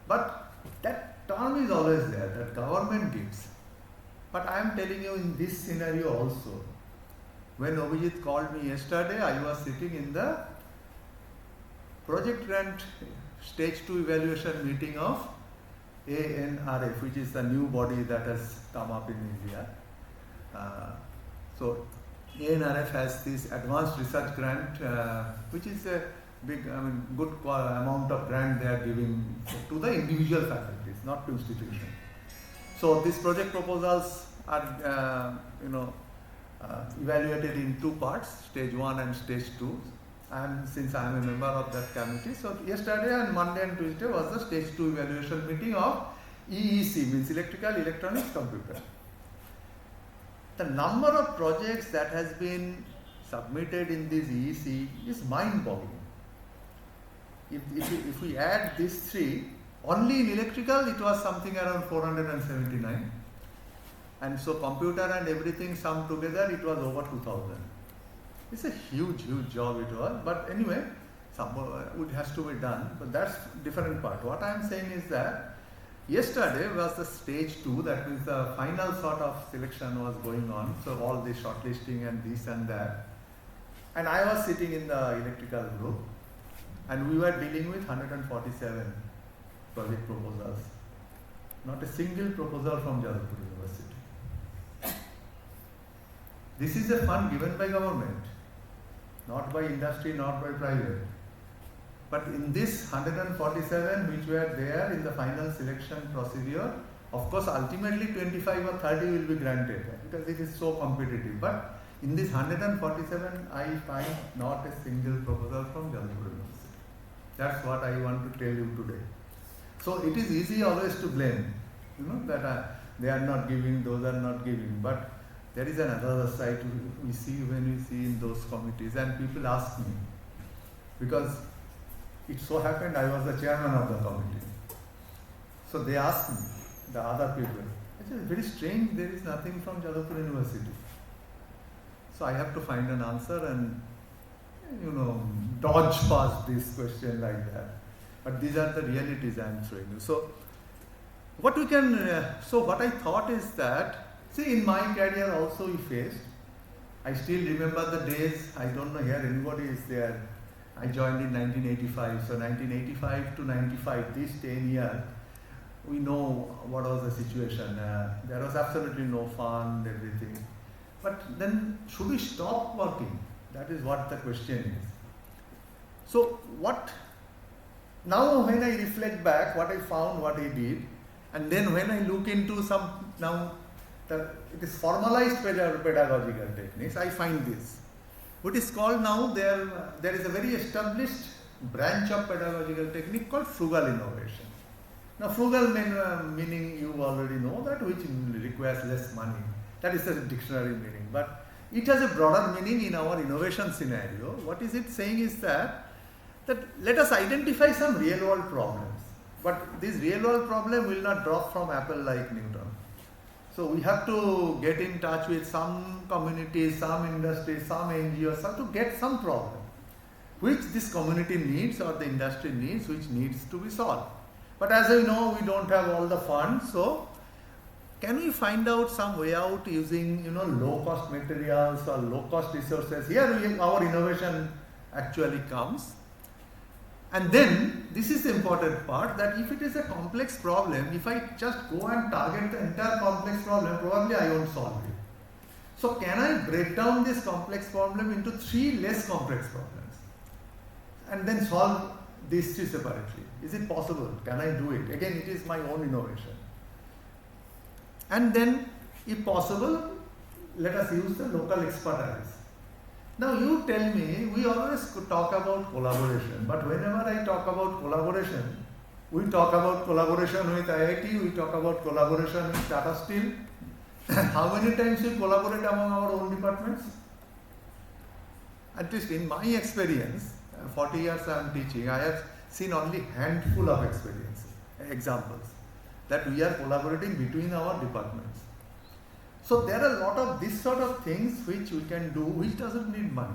But that term is always there, that government gives. But I am telling you in this scenario also. When Abhijit called me yesterday, I was sitting in the project grant stage 2 evaluation meeting of ANRF, which is the new body that has come up in India. So ANRF has this advanced research grant, which is a big, good amount of grant they are giving to the individual faculties, not to institutions. So these project proposals are, evaluated in two parts, stage 1 and stage 2. And since I am a member of that committee, so yesterday and Monday and Tuesday was the stage 2 evaluation meeting of EEC, means Electrical Electronics Computer. The number of projects that has been submitted in this EEC is mind-boggling. If we add these three, only in electrical it was something around 479, and so computer and everything summed together it was over 2000. It's a huge job it was, but anyway, it has to be done, but that's different part. What I am saying is that yesterday was the stage 2, that means the final sort of selection was going on, so all the shortlisting and this and that, and I was sitting in the electrical group, and we were dealing with 147 project proposals, not a single proposal from Jadavpur University. This is a fund given by government, not by industry, not by private. But in this 147 which were there in the final selection procedure, of course ultimately 25 or 30 will be granted because it is so competitive. But in this 147 I find not a single proposal from Jadavpur University. That's what I want to tell you today. So it is easy always to blame, that they are not giving, those are not giving. But there is another side we see when we see in those committees, and people ask me, because it so happened I was the chairman of the committee. So they asked me, the other people, it is very strange, there is nothing from Jadavpur University. So I have to find an answer and, dodge past this question like that. But these are the realities I am showing you. So what I thought is that, see, in my career also we faced, I still remember the days, I don't know here anybody is there, I joined in 1985, so 1985 to 95, these 10 years, we know what was the situation. There was absolutely no fund, everything. But then should we stop working? That is what the question is. So now when I reflect back, what I found, what I did, and then when I look into it is formalized pedagogical techniques, I find this. What is called now, there is a very established branch of pedagogical technique called frugal innovation. Now frugal meaning you already know that, which requires less money. That is the dictionary meaning. But it has a broader meaning in our innovation scenario. What is it saying is that let us identify some real world problems. But this real world problem will not drop from apple like Newton. So we have to get in touch with some communities, some industries, some NGOs, to get some problem which this community needs or the industry needs, which needs to be solved. But as you know, we don't have all the funds, so can we find out some way out using low cost materials or low cost resources? Here our innovation actually comes. And then, this is the important part, that if it is a complex problem, if I just go and target the entire complex problem, probably I won't solve it. So can I break down this complex problem into 3 less complex problems and then solve these 3 separately? Is it possible? Can I do it? Again, it is my own innovation. And then, if possible, let us use the local expertise. Now you tell me, we always talk about collaboration, but whenever I talk about collaboration, we talk about collaboration with IIT, we talk about collaboration with Tata Steel. How many times we collaborate among our own departments? At least in my experience, 40 years I am teaching, I have seen only handful of examples that we are collaborating between our departments. So there are a lot of this sort of things which we can do, which doesn't need money.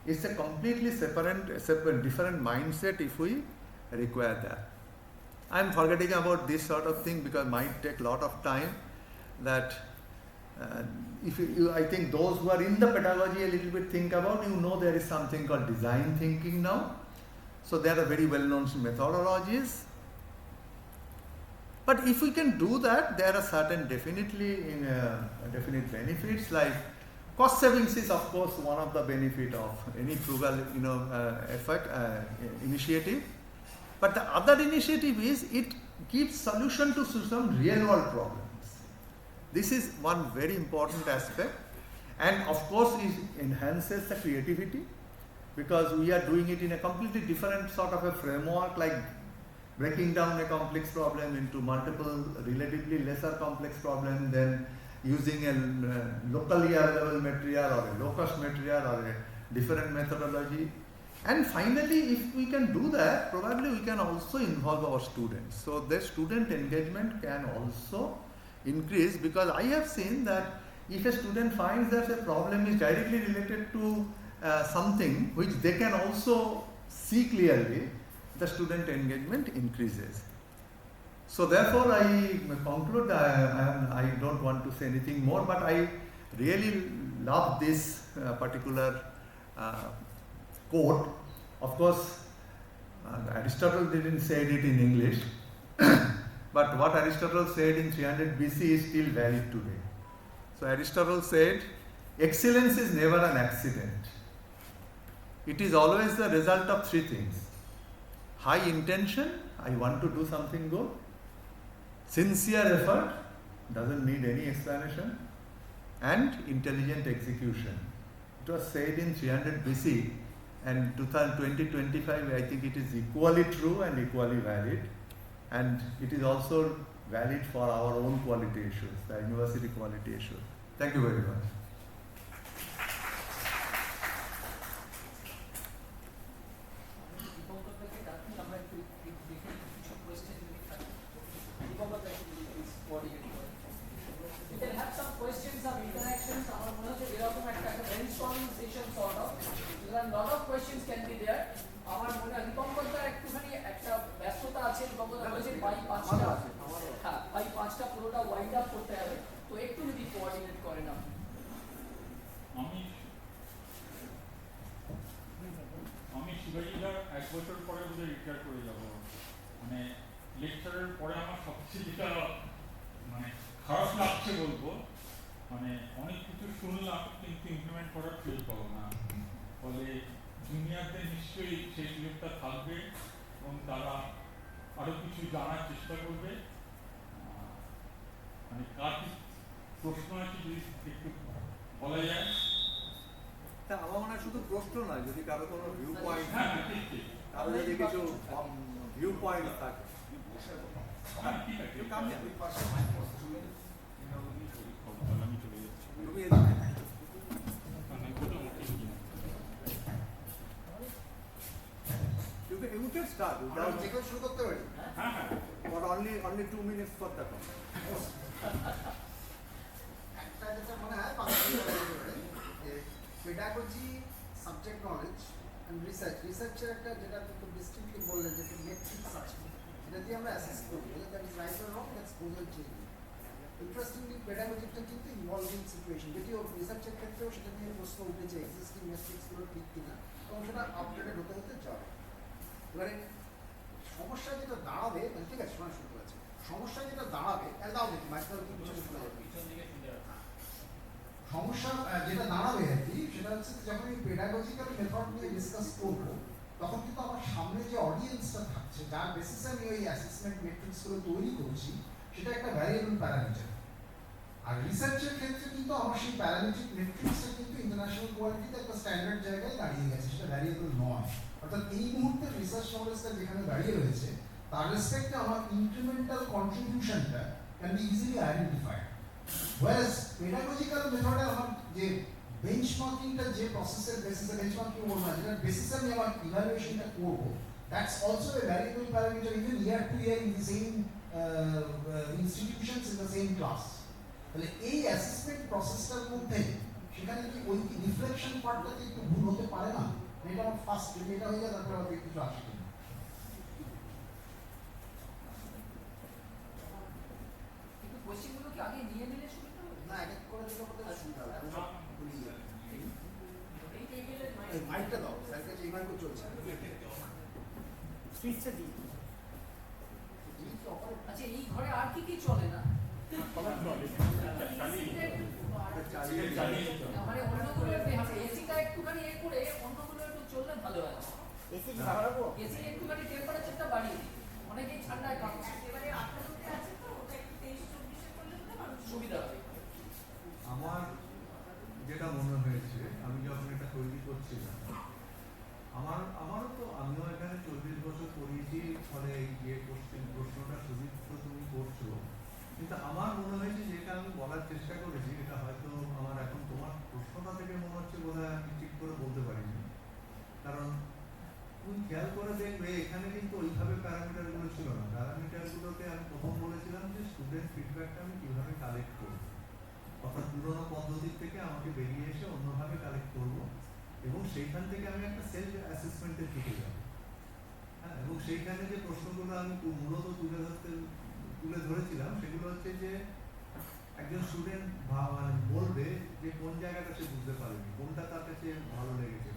It's a completely different mindset if we require that. I'm forgetting about this sort of thing because it might take a lot of time. That if I think those who are in the pedagogy a little bit think about, there is something called design thinking now. So there are very well-known methodologies. But if we can do that, there are certain definite benefits, like cost savings is of course one of the benefit of any frugal initiative. But the other initiative is it gives solution to some real world problems. This is one very important aspect, and of course it enhances the creativity, because we are doing it in a completely different sort of a framework, like breaking down a complex problem into multiple relatively lesser complex problems, then using a locally available material or a low-cost material or a different methodology. And finally, if we can do that, probably we can also involve our students. So the student engagement can also increase, because I have seen that if a student finds that a problem is directly related to something which they can also see clearly, the student engagement increases. So therefore I conclude, I don't want to say anything more, but I really love this particular quote. Of course, Aristotle didn't say it in English, but what Aristotle said in 300 BC is still valid today. So Aristotle said, excellence is never an accident. It is always the result of three things: high intention, I want to do something good; sincere effort, doesn't need any explanation; and intelligent execution. It was said in 300 BC, and 2025, I think it is equally true and equally valid, and it is also valid for our own quality issues, the university quality issue. Thank you very much. You can start. But only 2 minutes for that one. Pedagogy, subject knowledge and research. Researcher একটা যেটা একটু distinctly বললেন যে metrics আছে, এটা দিয়ে আমরা assess করি, that is right or wrong, that's causal chain. Interestingly, pedagogy-টা কিন্তু involving situation, যদিও research-এর ক্ষেত্রেও সেটা নিয়ে প্রশ্ন উঠেছে, existing metrics গুলো ঠিক কিনা, এবং সেটা আপডেটেড হতে হতে যাবে। এবারে সমস্যা যেটা দাঁড়াবে, ঠিক আছে, শোনা শুরু করেছে, সমস্যা যেটা দাঁড়াবে, দাও দেখি মাইক্রো কি পিছনে শোনা যাবে, সমস্যা যেটা দাঁড়াবে আর কি, সেটা হচ্ছে যখন এই পেডাগজিক্যাল মেথড নিয়ে ডিসকাস করব, তখন কিন্তু আমার সামনে যে অডিয়েন্সটা থাকছে, যার বেসিসে আমি ওই অ্যাসেসমেন্ট মেট্রিক্সগুলো তৈরি করছি, সেটা একটা ভ্যারিয়েবল প্যারামিটার। আর রিসার্চের ক্ষেত্রে কিন্তু আমার সেই প্যারামিটারিক মেট্রিক্সটা কিন্তু ইন্টারন্যাশনাল কোয়ালিটিতে একটা স্ট্যান্ডার্ড জায়গায় দাঁড়িয়ে গেছে, সেটা ভ্যারিয়েবল নয়। অর্থাৎ এই মুহূর্তে রিসার্চ নলেজটা যেখানে দাঁড়িয়ে রয়েছে, তার রেসপেক্টে আমার ইনক্রিমেন্টাল কন্ট্রিবিউশনটা can be easily identified. Whereas pedagogical method আমার যে বেঞ্চমার্কিংটা যে প্রসেসের বেসিসে বেঞ্চমার্কিং করব না, যেটা বেসিসে আমি আমার ইভালুয়েশনটা করব, that's also a variable parameter even year to year in the same institutions in the same class. তাহলে এই অ্যাসেসমেন্ট প্রসেসটার মধ্যে সেখানে কি ওই রিফ্লেকশন পার্টটাতে একটু ভুল হতে পারে না? এটা আমার ফার্স্ট, যদি এটা হয়ে যায় তারপরে আবার কিছু আসে কিনা। কোশ্চেনগুলো কি আগে নিয়ে নিলে সুবিধা হবে? না, এক এক করে মাইকটা দাও স্যার কাছে এই মাইকও চলছে সুইচটা দিই। আচ্ছা এই ঘরে আর কি কি চলে না? মানে অন্যগুলো এসিটা একটুখানি এ করে অন্যগুলো একটু চললে ভালো হয়। এসি বাড়াবো? এসি একটুখানি টেম্পারেচারটা বাড়িয়ে দিই, অনেকেই ঠান্ডায় কাঁপছে, এবারে 18 আছে তো ওটা একটু 23-24 করলে তো ভালো সুবিধা হয়। আমার যেটা মনে হয়েছে আমি যখন এটা তৈরি করছিলাম, আমারও তো আমিও এখানে 40 বছর পড়িয়েছি, ফলে যে প্রশ্নটা সুদীপ্ত তুমি করছো, কিন্তু আমার মনে হয়েছে যেটা আমি বলার চেষ্টা করেছি, এটা হয়তো আমার এখন তোমার প্রশ্নটা থেকে মনে হচ্ছে বোধহয় আমি ঠিক করে বলতে পারিনি। কারণ তুমি খেয়াল করে দেখবে এখানে কিন্তু ওইভাবে প্যারামিটারগুলো ছিল না। প্যারামিটারগুলোতে আমি প্রথম বলেছিলাম যে স্টুডেন্ট ফিডব্যাকটা আমি কীভাবে কালেক্ট করব, অর্থাৎ পুরোনো পদ্ধতির থেকে আমাকে বেরিয়ে এসে অন্যভাবে কালেক্ট করব, এবং সেইখান থেকে আমি একটা সেলফ অ্যাসেসমেন্টের দিকে যাব। হ্যাঁ, এবং সেইখানে যে প্রশ্নগুলো আমি মূলত তুলে ধরেছিলাম সেগুলো হচ্ছে যে একজন স্টুডেন্ট বলবে যে কোন জায়গাটা সে বুঝতে পারেনি, কোনটা তার কাছে ভালো লেগেছে,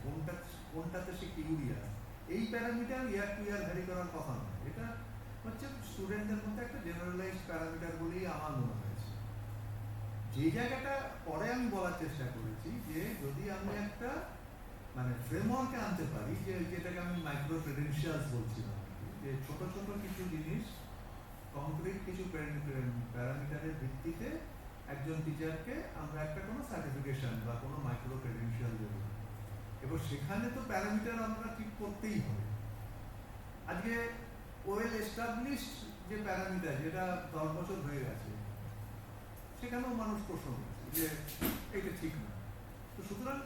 কোনটাতে সে কিউরিয়াস। এই প্যারামিটার ইয়ার টু ইয়ার ভ্যারি করার কথা নয়, এটা হচ্ছে স্টুডেন্টদের মধ্যে একটা জেনারেলাইজড প্যারামিটার বলেই আমার মনে হয়েছে। যে জায়গাটা পরে আমি বলার চেষ্টা করেছি যে যদি আমি একটা ফ্রেমওয়ার্কে আনতে পারি, যেটাকে আমি মাইক্রো ক্রেডেনশিয়ালস বলছিলাম, যে ছোট ছোট কিছু জিনিস কংক্রিট কিছু প্যারামিটারের ভিত্তিতে একজন টিচারকে আমরা একটা কোনো সার্টিফিকেশন বা কোনো মাইক্রো ক্রেডেনশিয়াল দেব, এবং সেখানে তো প্যারামিটার আমরা ঠিক করতেই হবে। আজকে ওয়েল এস্টাবলিশড যে প্যারামিটার, যেটা 10 বছর হয়ে গেছে, সেখানেও মানুষ প্রশ্ন করছে যে এটা ঠিক না। তো সুতরাং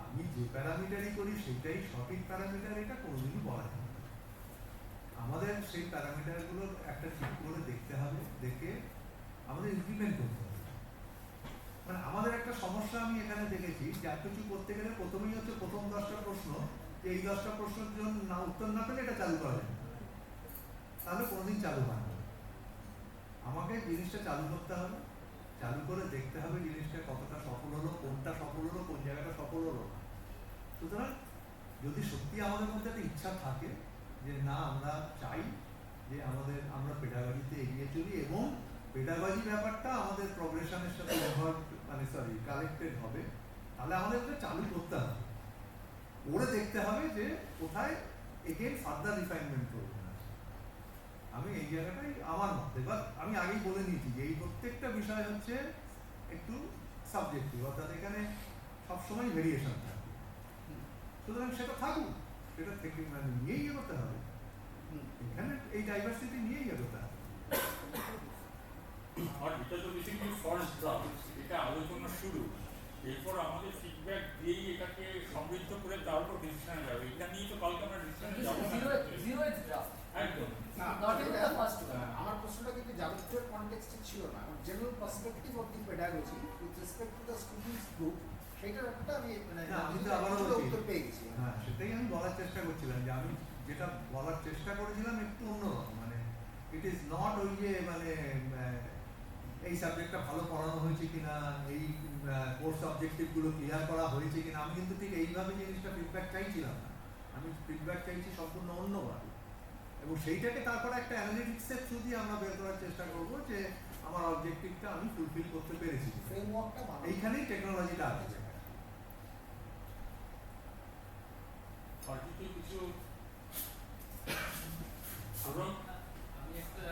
আমি যে প্যারামিটারই করি সেটাই সঠিক প্যারামিটার, এটা কোনোদিনই বলা যায় না। আমাদের সেই প্যারামিটারগুলো একটা ঠিক করে দেখতে হবে, দেখে আমাদের ইমপ্লিমেন্ট করতে হবে। আমাদের একটা সমস্যা আমি এখানে দেখেছি, যা কিছু করতে গেলে প্রথমেই হচ্ছে প্রথম 10টা প্রশ্ন, যে এই 10টা প্রশ্নের জন্য না উত্তর না পেলে এটা চালু করা যায় না, তাহলে কোনোদিন চালু হয় না। আমাকে জিনিসটা চালু করতে হবে, চালু করে দেখতে হবে জিনিসটা কতটা সফল হলো, কোনটা সফল হলো, কোন জায়গাটা সফল হলো। সুতরাং যদি সত্যি আমাদের মধ্যে একটা ইচ্ছা থাকে যে না আমরা চাই যে আমরা পেডাগজিতে এগিয়ে চলি, এবং পেডাগজি ব্যাপারটা আমাদের প্রগ্রেশনের সাথে কালেক্টেড হবে, তাহলে আমাদের এটা চালু করতে হবে, করে দেখতে হবে যে কোথায় এগেইন ফার্দার রিফাইনমেন্ট করবো। আমি এই জায়গাটাই আমার মত। এবার আমি আগেই বলে নিয়েছি যে এই প্রত্যেকটা বিষয় হচ্ছে একটু সাবজেক্টিভ, অর্থাৎ এখানে সবসময় ভেরিয়েশন থাকবে। সুতরাং সেটা থাকুক, সেটা থেকে নিয়েই এগোতে হবে, এখানে এই ডাইভার্সিটি নিয়েই এগোতে হবে। আর এটা তো বেসিক্যালি ফার্স্ট ড্রাফট, এটা আলোচনা শুরু, এরপর আমাদের ফিডব্যাক দিয়েই এটাকে সমৃদ্ধ করে তারপর ডিসিশনে যাবে। এটা নিয়ে তো কালকে আমরা ডিসিশনে যাবো না, একদম আমার প্রশ্নটা কিন্তু যাদবপুরের কনটেক্সটে ছিল না, general perspective of the pedagogy with respect to the students group, সেইটার একটা আমি উত্তর পেয়ে গেছি। হ্যাঁ, সেটাই আমি বলার চেষ্টা করছিলাম, যে আমি যেটা বলার চেষ্টা করেছিলাম একটু অন্যরকম, ইট ইজ নট ওই যে এই সাবজেক্টটা ভালো পড়ানো হয়েছে কিনা, এই কোর্স অবজেক্টিভগুলো ক্লিয়ার করা হয়েছে কিনা, আমি কিন্তু ঠিক এইভাবে জিনিসটা ফিডব্যাক চাইছিলাম না। আমি ফিডব্যাক চাইছি সম্পূর্ণ অন্যভাবে, এবং সেইটাকে তারপরে একটা অ্যানালিটিক্সের থ্রু দিয়ে আমরা বের করার চেষ্টা করবো যে আমার অবজেক্টিভটা আমি ফুলফিল করতে পেরেছি। ফ্রেমওয়ার্কটা এইখানেই টেকনোলজিটা আছে। কিছু আমি একটা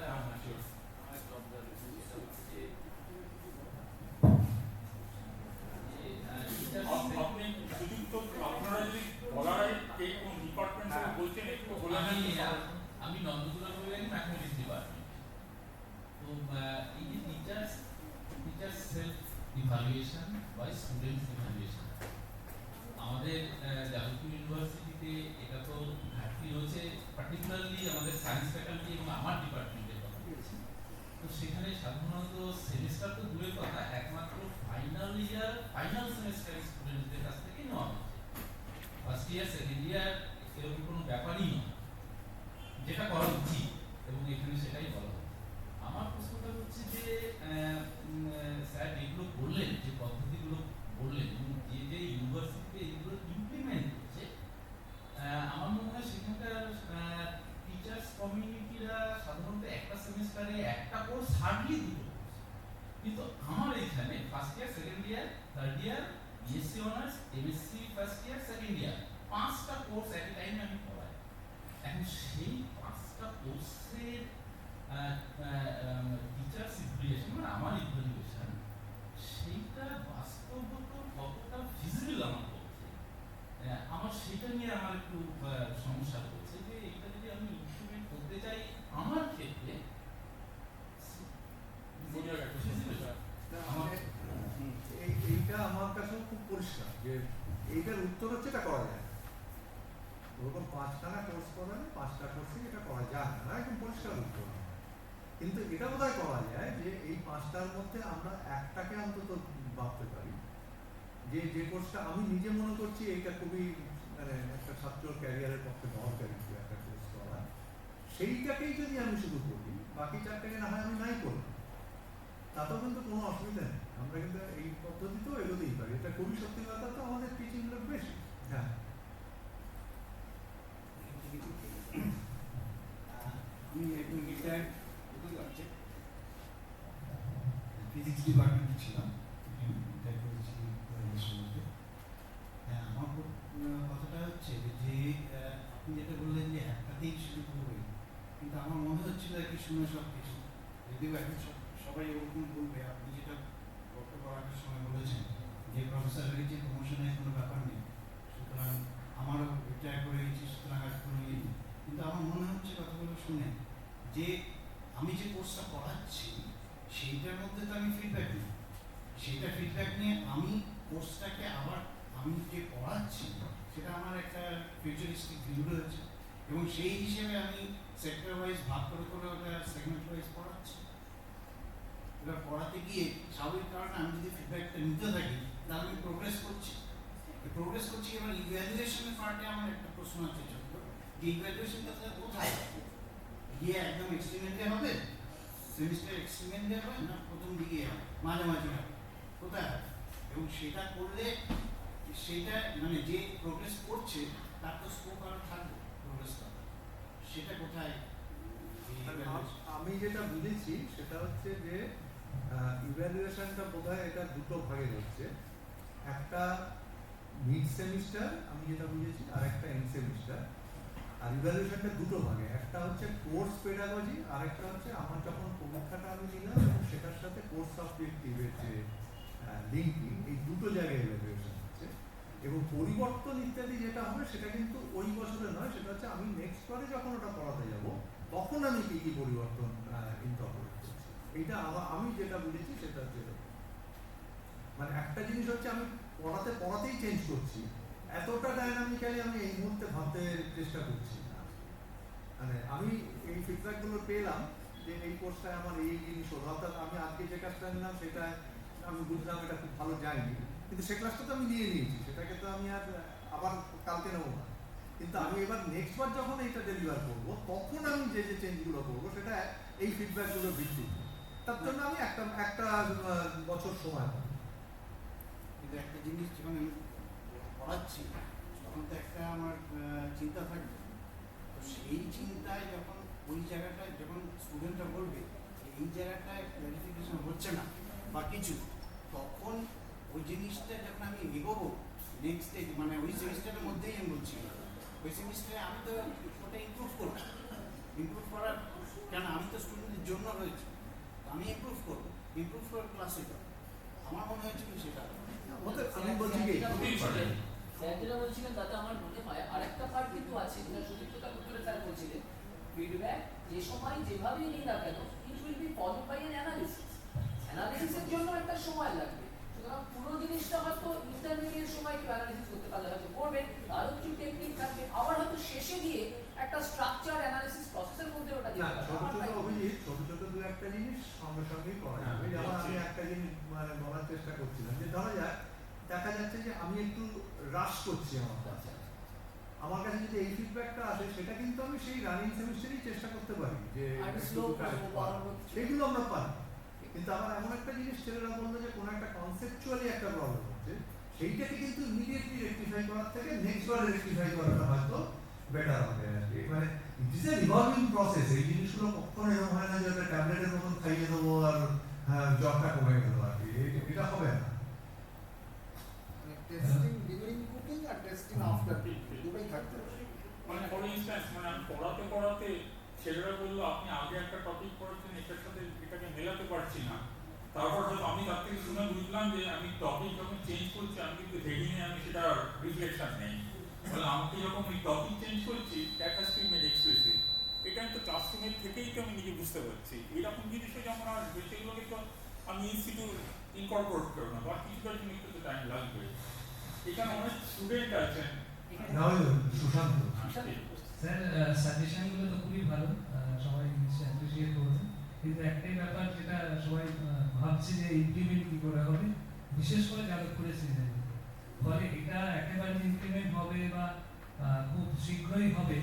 আপনি সুযুক্ত, আপনারা যদি বলার এই কোন ডিপার্টমেন্ট থেকে বলছেন একটু বলে আমি নন্দকুমার ম্যাথমেটিক্স ডিপার্টমেন্ট। তো এই যে টিচার্স সেলফ ইভালুয়েশন বা স্টুডেন্টস ইভালুয়েশন, আমাদের যাদবপুর ইউনিভার্সিটিতে এটা তো ঘাটতি রয়েছে, পার্টিকুলারলি আমাদের সায়েন্স ফ্যাকাল্টি এবং আমার ডিপার্টমেন্টের কথা বলছি। তো সেখানে সাধারণত সেমিস্টার তো দূরের কথা, একমাত্র ফাইনাল সেমিস্টার স্টুডেন্টদের কাছ থেকে নেওয়া হচ্ছে। ফার্স্ট ইয়ার সেকেন্ড ইয়ার এরকম কোনো ব্যাপারই নয়, যেটা করা উচিত, এবং এখানে সেটাই বলা হচ্ছে। আমার প্রশ্নটা হচ্ছে যে স্যার এগুলো বললেন, যে পদ্ধতিগুলো বললেন, এবং যে ইউনিভার্সিটিতে এগুলো 5টা কোর্স এট এ টাইমে আমি পড়াই। এখন সেই 5টা কোর্সের টিচার্স ইভ্যালুয়েশন মানে আমার ইভ্যালুয়েশন সেইটা বাস্তবত কতটা ফিজিবল আমার পক্ষে, আমার সেটা নিয়ে আমার একটু সমস্যা হচ্ছে যে এটা যদি আমি ইমপ্লিমেন্ট করতে চাই আমার ক্ষেত্রে এইটা আমার কাছেও খুব পরিষ্কার যে এইটার উত্তর হচ্ছে এটা করা যায়। ওরকম 5খানা কোর্স করালে 5টা কোর্সে এটা করা যায় না, একদম পরিষ্কার উত্তর। কিন্তু এটা বোধহয় করা যায় যে এই 5টার মধ্যে আমরা একটাকে অন্তত ভাবতে পারি যে যে কোর্সটা আমি নিজে মনে করছি এইটা খুবই মানে একটা ছাত্র ক্যারিয়ারের পক্ষে দরকারি একটা কোর্স করা, সেইটাকেই যদি আমি শুধু করি, বাকি 4টাকে না হয় আমি নাই করলাম, তাতেও কিন্তু কোনো অসুবিধা নেই। আমরা কিন্তু এই পদ্ধতিতেও এগোতেই পারি। এটা খুবই সত্যি কথা, তো আমাদের টিচিং লোক বেশি। হ্যাঁ, আমি একজন রিটায়ার্ড ফিজিক্স ডিপার্টমেন্টে ছিলাম, রিটায়ার করেছি 2016-তে। হ্যাঁ, আমার কথাটা হচ্ছে যে আপনি যেটা বললেন যে একটাতেই শুরু করবেন, কিন্তু আমার মনে হচ্ছিল আর কি শুনে সব কিছু, যদিও এখন সবাই ওরকম বলবে। আপনি যেটা বক্তব্য রাখার সময় বলেছেন যে প্রফেসর হয়ে গেছে, প্রমোশনের কোনো ব্যাপার নেই, সুতরাং আমারও রিটায়ার করে গেছি, সুতরাং আর কোনো ইয়ে নেই। কিন্তু আমার মনে হচ্ছে কথাগুলো শুনে যে আমি যে কোর্সটা পড়াচ্ছি সেইটার মধ্যে তো আমি ফিডব্যাক নিই, সেইটা ফিডব্যাক নিয়ে আমি কোর্সটাকে আবার আমি যে পড়াচ্ছি সেটা আমার একটা ফিউচারিস্টিক ভিউ রয়েছে, এবং সেই হিসেবে আমি সেক্টর ওয়াইজ ভাগ করে করে ওটা সেগমেন্ট ওয়াইজ পড়াচ্ছি। এবার পড়াতে গিয়ে স্বাভাবিক কারণে আমি যদি ফিডব্যাকটা নিতে থাকি তাহলে আমি প্রোগ্রেস করছি। এবার ইভ্যালুয়েশনের পার্টে আমার একটা প্রশ্ন আছে ছোট্ট, যে ইভ্যালুয়েশনটা কোথায় গিয়ে একদম এক্সট্রিমেন্টে হবে, সেমিস্টার এক্সট্রিমেন্টে হবে, না প্রথম দিকে হবে, মাঝামাঝি হবে, কোথায় হবে? এবং সেটা করলে সেটা মানে যে প্রোগ্রেস করছে তার তো স্কোপ আরও থাকবে প্রোগ্রেস করার, সেটা কোথায়? আমি যেটা বুঝেছি সেটা হচ্ছে যে ইভ্যালুয়েশনটা বোধহয় এটা দুটো ভাগে হচ্ছে, একটা মিড সেমিস্টার আমি যেটা বুঝেছি, আর একটা এন্ড সেমিস্টার। আর ইভ্যালুয়েশনটা দুটো ভাগে, একটা হচ্ছে কোর্স পেডাগজি, আর একটা হচ্ছে আমার যখন পরীক্ষাটা আমি নিলাম এবং সেটার সাথে কোর্স অবজেক্টিভের যে লিঙ্কিং, এই দুটো জায়গায় ইভ্যালুয়েশন হচ্ছে। এবং পরিবর্তন ইত্যাদি যেটা হবে সেটা কিন্তু ওই বছরে নয়, সেটা হচ্ছে আমি নেক্সট বারে যখন ওটা পড়াতে যাব তখন আমি কি কি পরিবর্তন ইনকর্পোরেট করছি। এইটা আমি যেটা বুঝেছি সেটা হচ্ছে মানে একটা জিনিস হচ্ছে আমি পড়াতেই চেঞ্জ করছি, এতটা ডাইনামিক্যালি আমি এই মুহূর্তে ভাবতে চেষ্টা করছি না। মানে আমি এই ফিডব্যাকগুলো পেলাম যে এই কোর্সটায় আমার এই জিনিস হলো, অর্থাৎ আমি আজকে যে কাজটা নিলাম সেটা আমি বুঝলাম এটা খুব ভালো যায়নি, কিন্তু সে ক্লাসটা তো আমি নিয়ে নিয়েছি, সেটাকে তো আমি আর আবার কালকে নেবো না। কিন্তু আমি এবার নেক্সট বার যখন এইটা ডেলিভার করবো তখন আমি যে যে চেঞ্জগুলো করবো সেটা এই ফিডব্যাকগুলোর ভিত্তিতে, তার জন্য আমি একটা বছর সময় পাবো। কিন্তু একটা জিনিস যখন আমি পড়াচ্ছি তখন তো একটা আমার চিন্তা থাকবে, তো সেই চিন্তায় যখন ওই জায়গাটায় যখন স্টুডেন্টরা বলবে এই জায়গাটায় ক্লারিফিকেশন হচ্ছে না বা কিছু, তখন ওই জিনিসটা যখন আমি এগোবো নেক্সট স্টেজ, মানে ওই সেমিস্টারের মধ্যেই আমি বলছি ওই সেমিস্টারে আমি তো ওটা ইমপ্রুভ করবো, ইমপ্রুভ করার কেন আমি তো স্টুডেন্টের জন্য রয়েছে, আমি ইমপ্রুভ করবো, ইমপ্রুভ করার ক্লাসে যাবো। আমার মনে হয়েছে কি সেটা আমি বলছি কি যেটা বলছিলেন তাতে আমার মনে হয় আরেকটা পার্ট কিন্তু আছে, যেটা সুদীপ্ততা উত্তরে স্যার বলছিলেন, ফিডব্যাক যে সময় যেভাবেই নিই না কেন it will be followed by an অ্যানালিসিসের জন্য একটা সময় লাগবে। সুতরাং পুরো জিনিসটা হয়তো ইন্টারমিডিয়েট সময় কেউ অ্যানালিসিস করতে পারলে হয়তো করবে, আরও কিছু টেকনিক থাকবে, আবার হয়তো শেষে গিয়ে একটা স্ট্রাকচার অ্যানালিসিস প্রসেসের মধ্যে ওটা ছোট ছোট দু একটা জিনিস সঙ্গে সঙ্গেই করা যাবে। যেমন আমি একটা জিনিস মানে বলার চেষ্টা করছিলাম যে ধরা যাক দেখা যাচ্ছে যে আমি একটু রাশ করছি আমার কাছে যদি এই ফিডব্যাকটা আসে সেটা কিন্তু আমি সেই রানিং সেমিস্টারেই চেষ্টা করতে পারি যে সেগুলো আমরা পারি। কিন্তু আমার এমন একটা জিনিস ছেলেরা বললো যে কোনো একটা কনসেপচুয়ালি একটা প্রবলেম হচ্ছে, সেইটাকে কিন্তু ইমিডিয়েটলি রেকটিফাই করার থেকে নেক্সট বারে রেকটিফাই করাটা হয়তো বেটার হবে আর কি। মানে it is a revolving process, এই জিনিসগুলো কখনো এরকম হয় না যে একটা ট্যাবলেটের মতন খাইয়ে দেবো আর জ্বরটা কমে গেল আর কি, এটা হবে না। টেস্টিং ডিউরিং কুকিং আর টেস্টিং আফটার কুকিং থাকতে পারে। মানে ফর ইনস্ট্যান্স মানে আমি পড়াতে পড়াতে ছেলেরা বললো আপনি আগে একটা টপিক পড়াচ্ছেন এটার সাথে এটাকে মেলাতে পারছি না, তারপর হয়তো আমি তার থেকে শুনে বুঝলাম যে আমি টপিক যখন চেঞ্জ করছি আমি কিন্তু হেডিংয়ে আমি সেটা রিফ্লেকশন নেই, বলে আমাকে যখন ওই টপিক চেঞ্জ করছি that has to be made expressive. এটা আমি তো ক্লাসরুমের থেকেই তো আমি নিজে বুঝতে পারছি। এইরকম জিনিসও যখন আসবে সেগুলোকে তো আমি ইনস্টিটিউট ইনকর্পোরেট করবো না, বা কিছুটার জন্য একটু তো টাইম লাগবে। এখানে অনেক স্টুডেন্ট আছেন। সুশান্ত স্যার সাজেশনগুলো তো খুবই ভালো, সবাই নিশ্চয়ই অ্যাপ্রিসিয়েট করবে, কিন্তু একটাই ব্যাপার যেটা সবাই ভাবছে যে ইমপ্লিমেন্ট কী করে হবে, বিশেষ করে যাদবপুরের সিজনে। ফলে এটা একেবারে ইমপ্লিমেন্ট হবে বা খুব শীঘ্রই হবে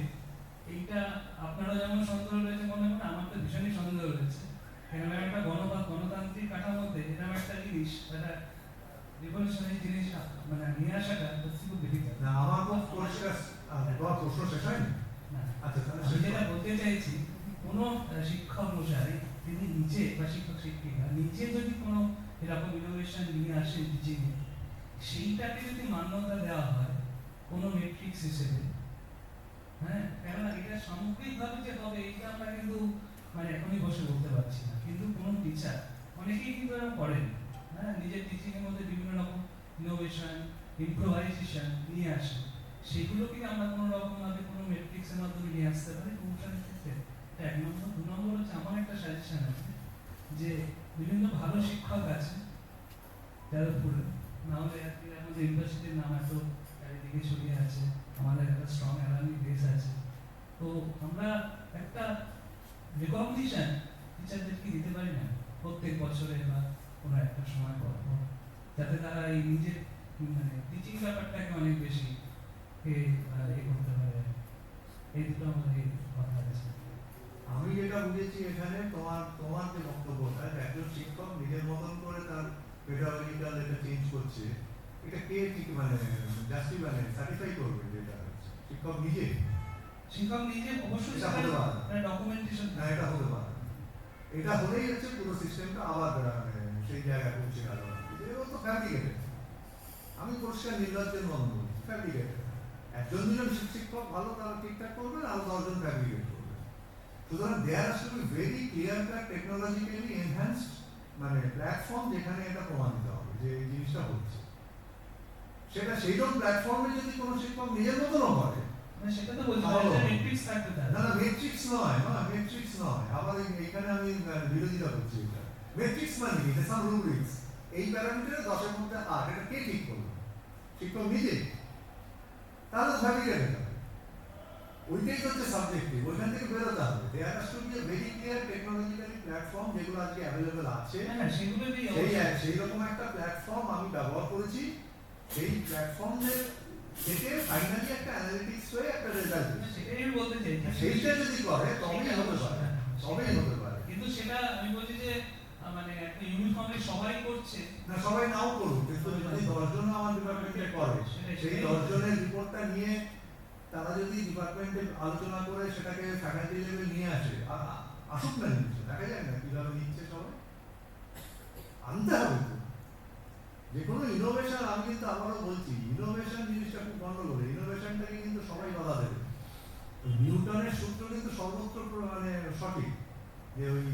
এইটা আপনারা যেমন সন্দেহ রয়েছে মনে মনে, আমার তো ভীষণই সন্দেহ রয়েছে। কেননা একটা গণতান্ত্রিক কাঠামোতে এরকম একটা জিনিস, একটা রিভলিউশনারি জিনিস মানে নিয়ে আসাটা খুব ডিফিকাল্ট। না আমার খুব পরিষ্কার তোমার প্রশ্ন শেষ হয়নি? আচ্ছা তাহলে আমি যেটা বলতে চাইছি, কোনো শিক্ষক মশাই তিনি নিজে বা শিক্ষক শিক্ষিকা নিজে যদি কোনো এরকম ইনোভেশন নিয়ে আসেন টিচিংয়ে, সেইটাকে যদি মান্যতা দেওয়া হয় কোনো মেট্রিক্স হিসেবে, হ্যাঁ, কেননা এটা সামগ্রিকভাবে যে হবে এটা আমরা কিন্তু মানে এখনই বসে বলতে পারছি না। কিন্তু কোনো টিচার অনেকেই কিন্তু এরকম করেন, হ্যাঁ, নিজের টিচিংয়ের মধ্যে বিভিন্ন রকম ইনোভেশন ইম্প্রোভাইজেশন নিয়ে আসেন, সেগুলোকে আমরা কোনো রকমভাবে কোনো মেট্রিক্সের মাধ্যমে নিয়ে আসতে পারি প্রমোশনের ক্ষেত্রে। এক নম্বর। দু নম্বর হচ্ছে আমার একটা সাজেশন আছে যে বিভিন্ন ভালো শিক্ষক আছে যাদবপুরে, না হলে আমাদের ইউনিভার্সিটির নাম এত চারিদিকে ছড়িয়ে আছে, আমাদের একটা স্ট্রং অ্যালামনি বেস আছে, তো আমরা একটা রেকগনিশন টিচারদেরকে দিতে পারি না প্রত্যেক বছরে বা কোনো একটা সময় পর পর, যাতে তারা এই নিজের মানে টিচিং ব্যাপারটাকে অনেক বেশি করতে পারে। এই দুটো আমাদের কথা আছে। আমি যেটা বুঝেছি এখানে তোমার যে বক্তব্যটা, একজন শিক্ষক নিজের মতন করে তার পেডাগজিক্যাল এটা চেঞ্জ করছে, এটা কে ঠিক মানে জাস্টি মানে স্যাটিসফাই করবে? যেটা শিক্ষক নিজে অবশ্যই এটা হতে পারে না, ডকুমেন্টেশন না এটা হতে পারে না। এটা হলেই হচ্ছে পুরো সিস্টেমটা আবার সেই জায়গায় পৌঁছে গেল। এগুলো তো ফ্যাব্রিকেটেড, আমি পরিষ্কার নির্লজ্জের মন বলছি, ফ্যাব্রিকেটেড। একজন দুজন শিক্ষক ভালো তারা ঠিকঠাক করবে, আর 10 জন ফ্যাব্রিকেট করবে। সুতরাং there has to be very clear cut technologically enhanced মানে প্ল্যাটফর্ম যেখানে এটা প্রমাণিত হবে যে এই জিনিসটা হচ্ছে। সেটা সেইরকম প্ল্যাটফর্মে যদি কোনো শিক্ষক নিজের মতনও করে, সেটা তো বলছি মেট্রিক্স থাকবে তার। না মেট্রিক্স নয়, মেট্রিক্স নয়, আবার এইখানে আমি বিরোধিতা করছি। এটা মেট্রিক্স মানে কি? এটা সাম রুব্রিক্স, এই প্যারামিটারে 10-এর মধ্যে 8, এটা কে ঠিক করবে? শিক্ষক নিজে। তাহলে ফ্যাব্রিকেটেড হবে, ওইটাই হচ্ছে সাবজেক্টিভ, ওইখান থেকে বেরোতে হবে। There has to be a very clear technologically platform যেগুলো আজকে অ্যাভেলেবেল আছে, সেই রকম একটা প্ল্যাটফর্ম আমি ব্যবহার করেছি। সেই প্ল্যাটফর্মের থেকে ফাইনালি একটা অ্যানালিটিক্স হয়ে একটা রেজাল্ট, সেটাই বলতে চাই। সেইটা যদি করে তবেই হতে পারে, তবেই হতে পারে। কিন্তু সেটা আমি বলছি যে মানে একটা ইউনিফর্মে সবাই করছে না, সবাই নাও করুক, কিন্তু যদি 10 জন আমার ডিপার্টমেন্টে করে, সেই 10 জনের রিপোর্টটা নিয়ে তারা যদি ডিপার্টমেন্টে আলোচনা করে সেটাকে ফ্যাকাল্টি লেভেল নিয়ে আসে, আসুক না নিচ্ছে, দেখা যায় না কিভাবে নিচ্ছে সবাই, আনতে হবে তো। যে কোনো ইনোভেশন, আমি কিন্তু আবারও বলছি, ইনোভেশন জিনিসটা খুব গন্ডগোল। ইনোভেশনটাকে কিন্তু সবাই বাধা দেবে। নিউটনের সূত্র কিন্তু সর্বত্র মানে সঠিক, যে ওই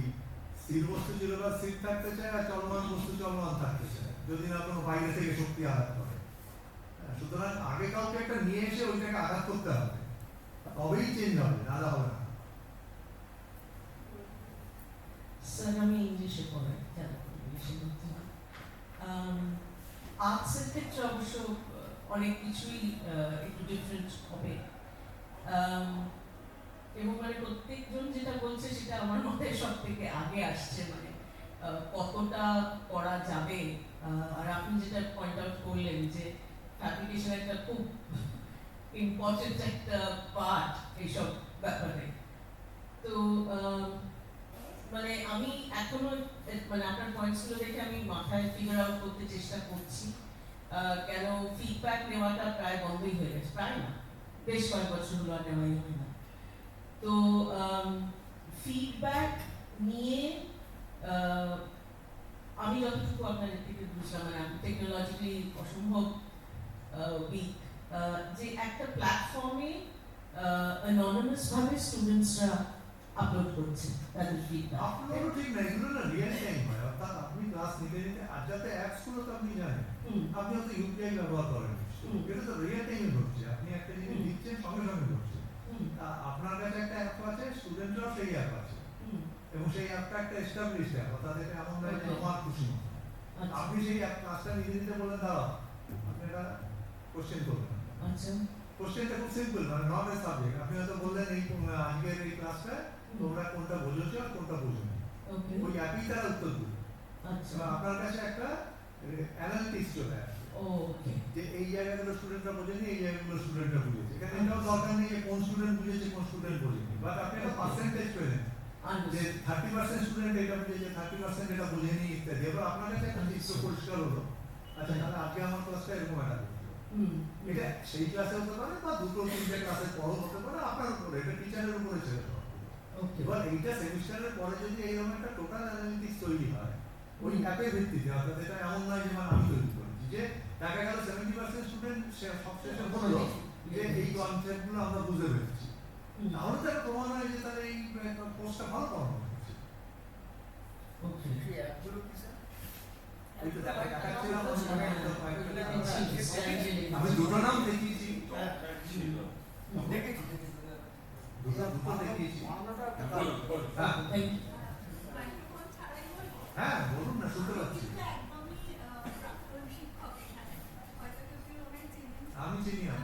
স্থির বস্তু চিরকাল স্থির থাকতে চায়, আর চলমান বস্তু চলমান থাকতে চায়, যদি না কোনো বাইরে থেকে শক্তি আঘাত করে। সুতরাং আগে কাউকে একটা নিয়ে এসে ওইটাকে আঘাত করতে হবে, তবেই চেঞ্জ হবে, নাহলে হবে না। স্যার আমি ইংলিশে পড়াই, ইংলিশে বলতে হয়। আর্টসের ক্ষেত্রে অবশ্য অনেক কিছুই একটু ডিফারেন্ট হবে, এবং মানে প্রত্যেকজন যেটা বলছে সেটা আমার মতে সব থেকে আগে আসছে, মানে কতটা করা যাবে। আর আপনি যেটা পয়েন্ট আউট করলেন যে ফ্যাব্রিকেশন একটা খুব ইম্পর্টেন্ট একটা পার্ট এইসব ব্যাপারে। তো মানে আমি এখনো মানে আপনার পয়েন্টসগুলো দেখে আমি মাথায় ফিগার আউট করতে চেষ্টা করছি কেন ফিডব্যাক নেওয়াটা প্রায় বন্ধই হয়ে গেছে, প্রায় না, বেশ কয়েক বছর হলো আর নেওয়াই হয় না। তো ফিডব্যাক নিয়ে আমি যতটুকু আপনার থেকে বুঝলাম, মানে টেকনোলজিক্যালি অসম্ভব উইক, যে একটা প্ল্যাটফর্মে অ্যানোনিমাস ভাবে স্টুডেন্টসরা আপলোড করছে তাদের ফিডব্যাক। আপলোড ঠিক না, এগুলো না রিয়েল টাইম হয়, অর্থাৎ আপনি ক্লাস নিতে নিতে আর যাতে অ্যাপস গুলো তো আপনি জানেন, আপনি হয়তো ইউপিআই ব্যবহার করেন, এটা তো রিয়েল টাইমে ঘটছে, আপনি একটা জিনিস দিচ্ছেন সঙ্গে সঙ্গে ঘটছে। আপনার কাছে একটা অ্যাপ আছে, স্টুডেন্টরাও সেই অ্যাপ আছে, এবং সেই অ্যাপটা একটা এস্টাবলিশড অ্যাপ, অর্থাৎ এটা এমন নয় যে আমার খুশি মতো। আপনি সেই অ্যাপ ক্লাসটা নিজে নিতে বলে দাঁড়াও, আপনি এটা কোশ্চেন করবেন। আচ্ছা, কোশ্চেনটা খুব সিম্পল, মানে নট এ সাবজেক্ট। আপনি হয়তো বললেন এই আজকের এই ক্লাসটা তোমরা কোনটা বুঝেছো আর কোনটা বুঝোনি, ওই অ্যাপই তারা উত্তর দেবে। আচ্ছা, আপনার কাছে একটা অ্যানালিটিক্স চলে আসবে, ওকে, যে এই জায়গাগুলো স্টুডেন্টরা বোঝেনি, এই জায়গাগুলো স্টুডেন্টরা বুঝেছে। এখানে এটাও দরকার নেই যে কোন স্টুডেন্ট বুঝেছে কোন স্টুডেন্ট বোঝেনি, বাট আপনি একটা পার্সেন্টেজ পেলেন যে 30% স্টুডেন্ট এটা বুঝেছে, 30% এটা বুঝেনি ইত্যাদি। এবার আপনার কাছে একটা চিত্র পরিষ্কার হলো, আচ্ছা তাহলে আজকে আমার ক্লাসটা এরকম একটা করলো। এটা সেই ক্লাসে হতে পারে বা দুটো তিনটে ক্লাসের পরও হতে পারে, আপনার উপরে, এটা টিচারের উপরে ছেড়ে দেওয়া। এবার এইটা সেমিস্টারের পরে যদি এইরকম একটা টোটাল অ্যানালিটিক্স তৈরি হয় ওই অ্যাপের ভিত্তিতে, অর্থাৎ এটা এমন নয় যে আমি তৈরি করেছি, যে দেখা গেল 70% স্টুডেন্ট সবশেষে বললো যে এই কনসেপ্টগুলো আমরা বুঝতে পেরেছি, তাহলে তো একটা প্রমাণ হয় যে তাহলে এই কোর্সটা ভালো পড়ানো হচ্ছে। আমি দুটো নাম দেখিয়েছি, দুটো দেখিয়েছি। হ্যাঁ বলুন না, শুনতে পাচ্ছি। আমি চিনি না।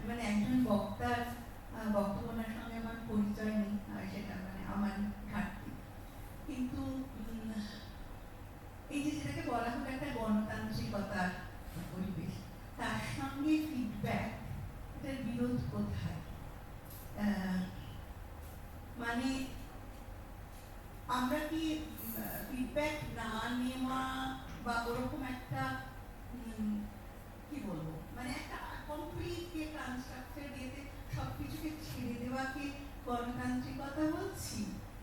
মানে একজন বক্তার বক্তব্যের সঙ্গে আমার পরিচয় নেই, সেটা মানে আমার ঘাটতি। কিন্তু এই যে যেটাকে বলা হলো একটা গণতান্ত্রিকতার পরিবেশ, তার সঙ্গে ফিডব্যাক, এটার বিরোধ কোথায়? মানে আমরা কি ফিডব্যাক না নেওয়া বা ওরকম একটা কি বলবো, মানে একটা কমপ্লিট কনস্ট্রাকচার দিতে সবকিছুকে ছেড়ে দেওয়াকে গণতান্ত্রিকতা বলছি?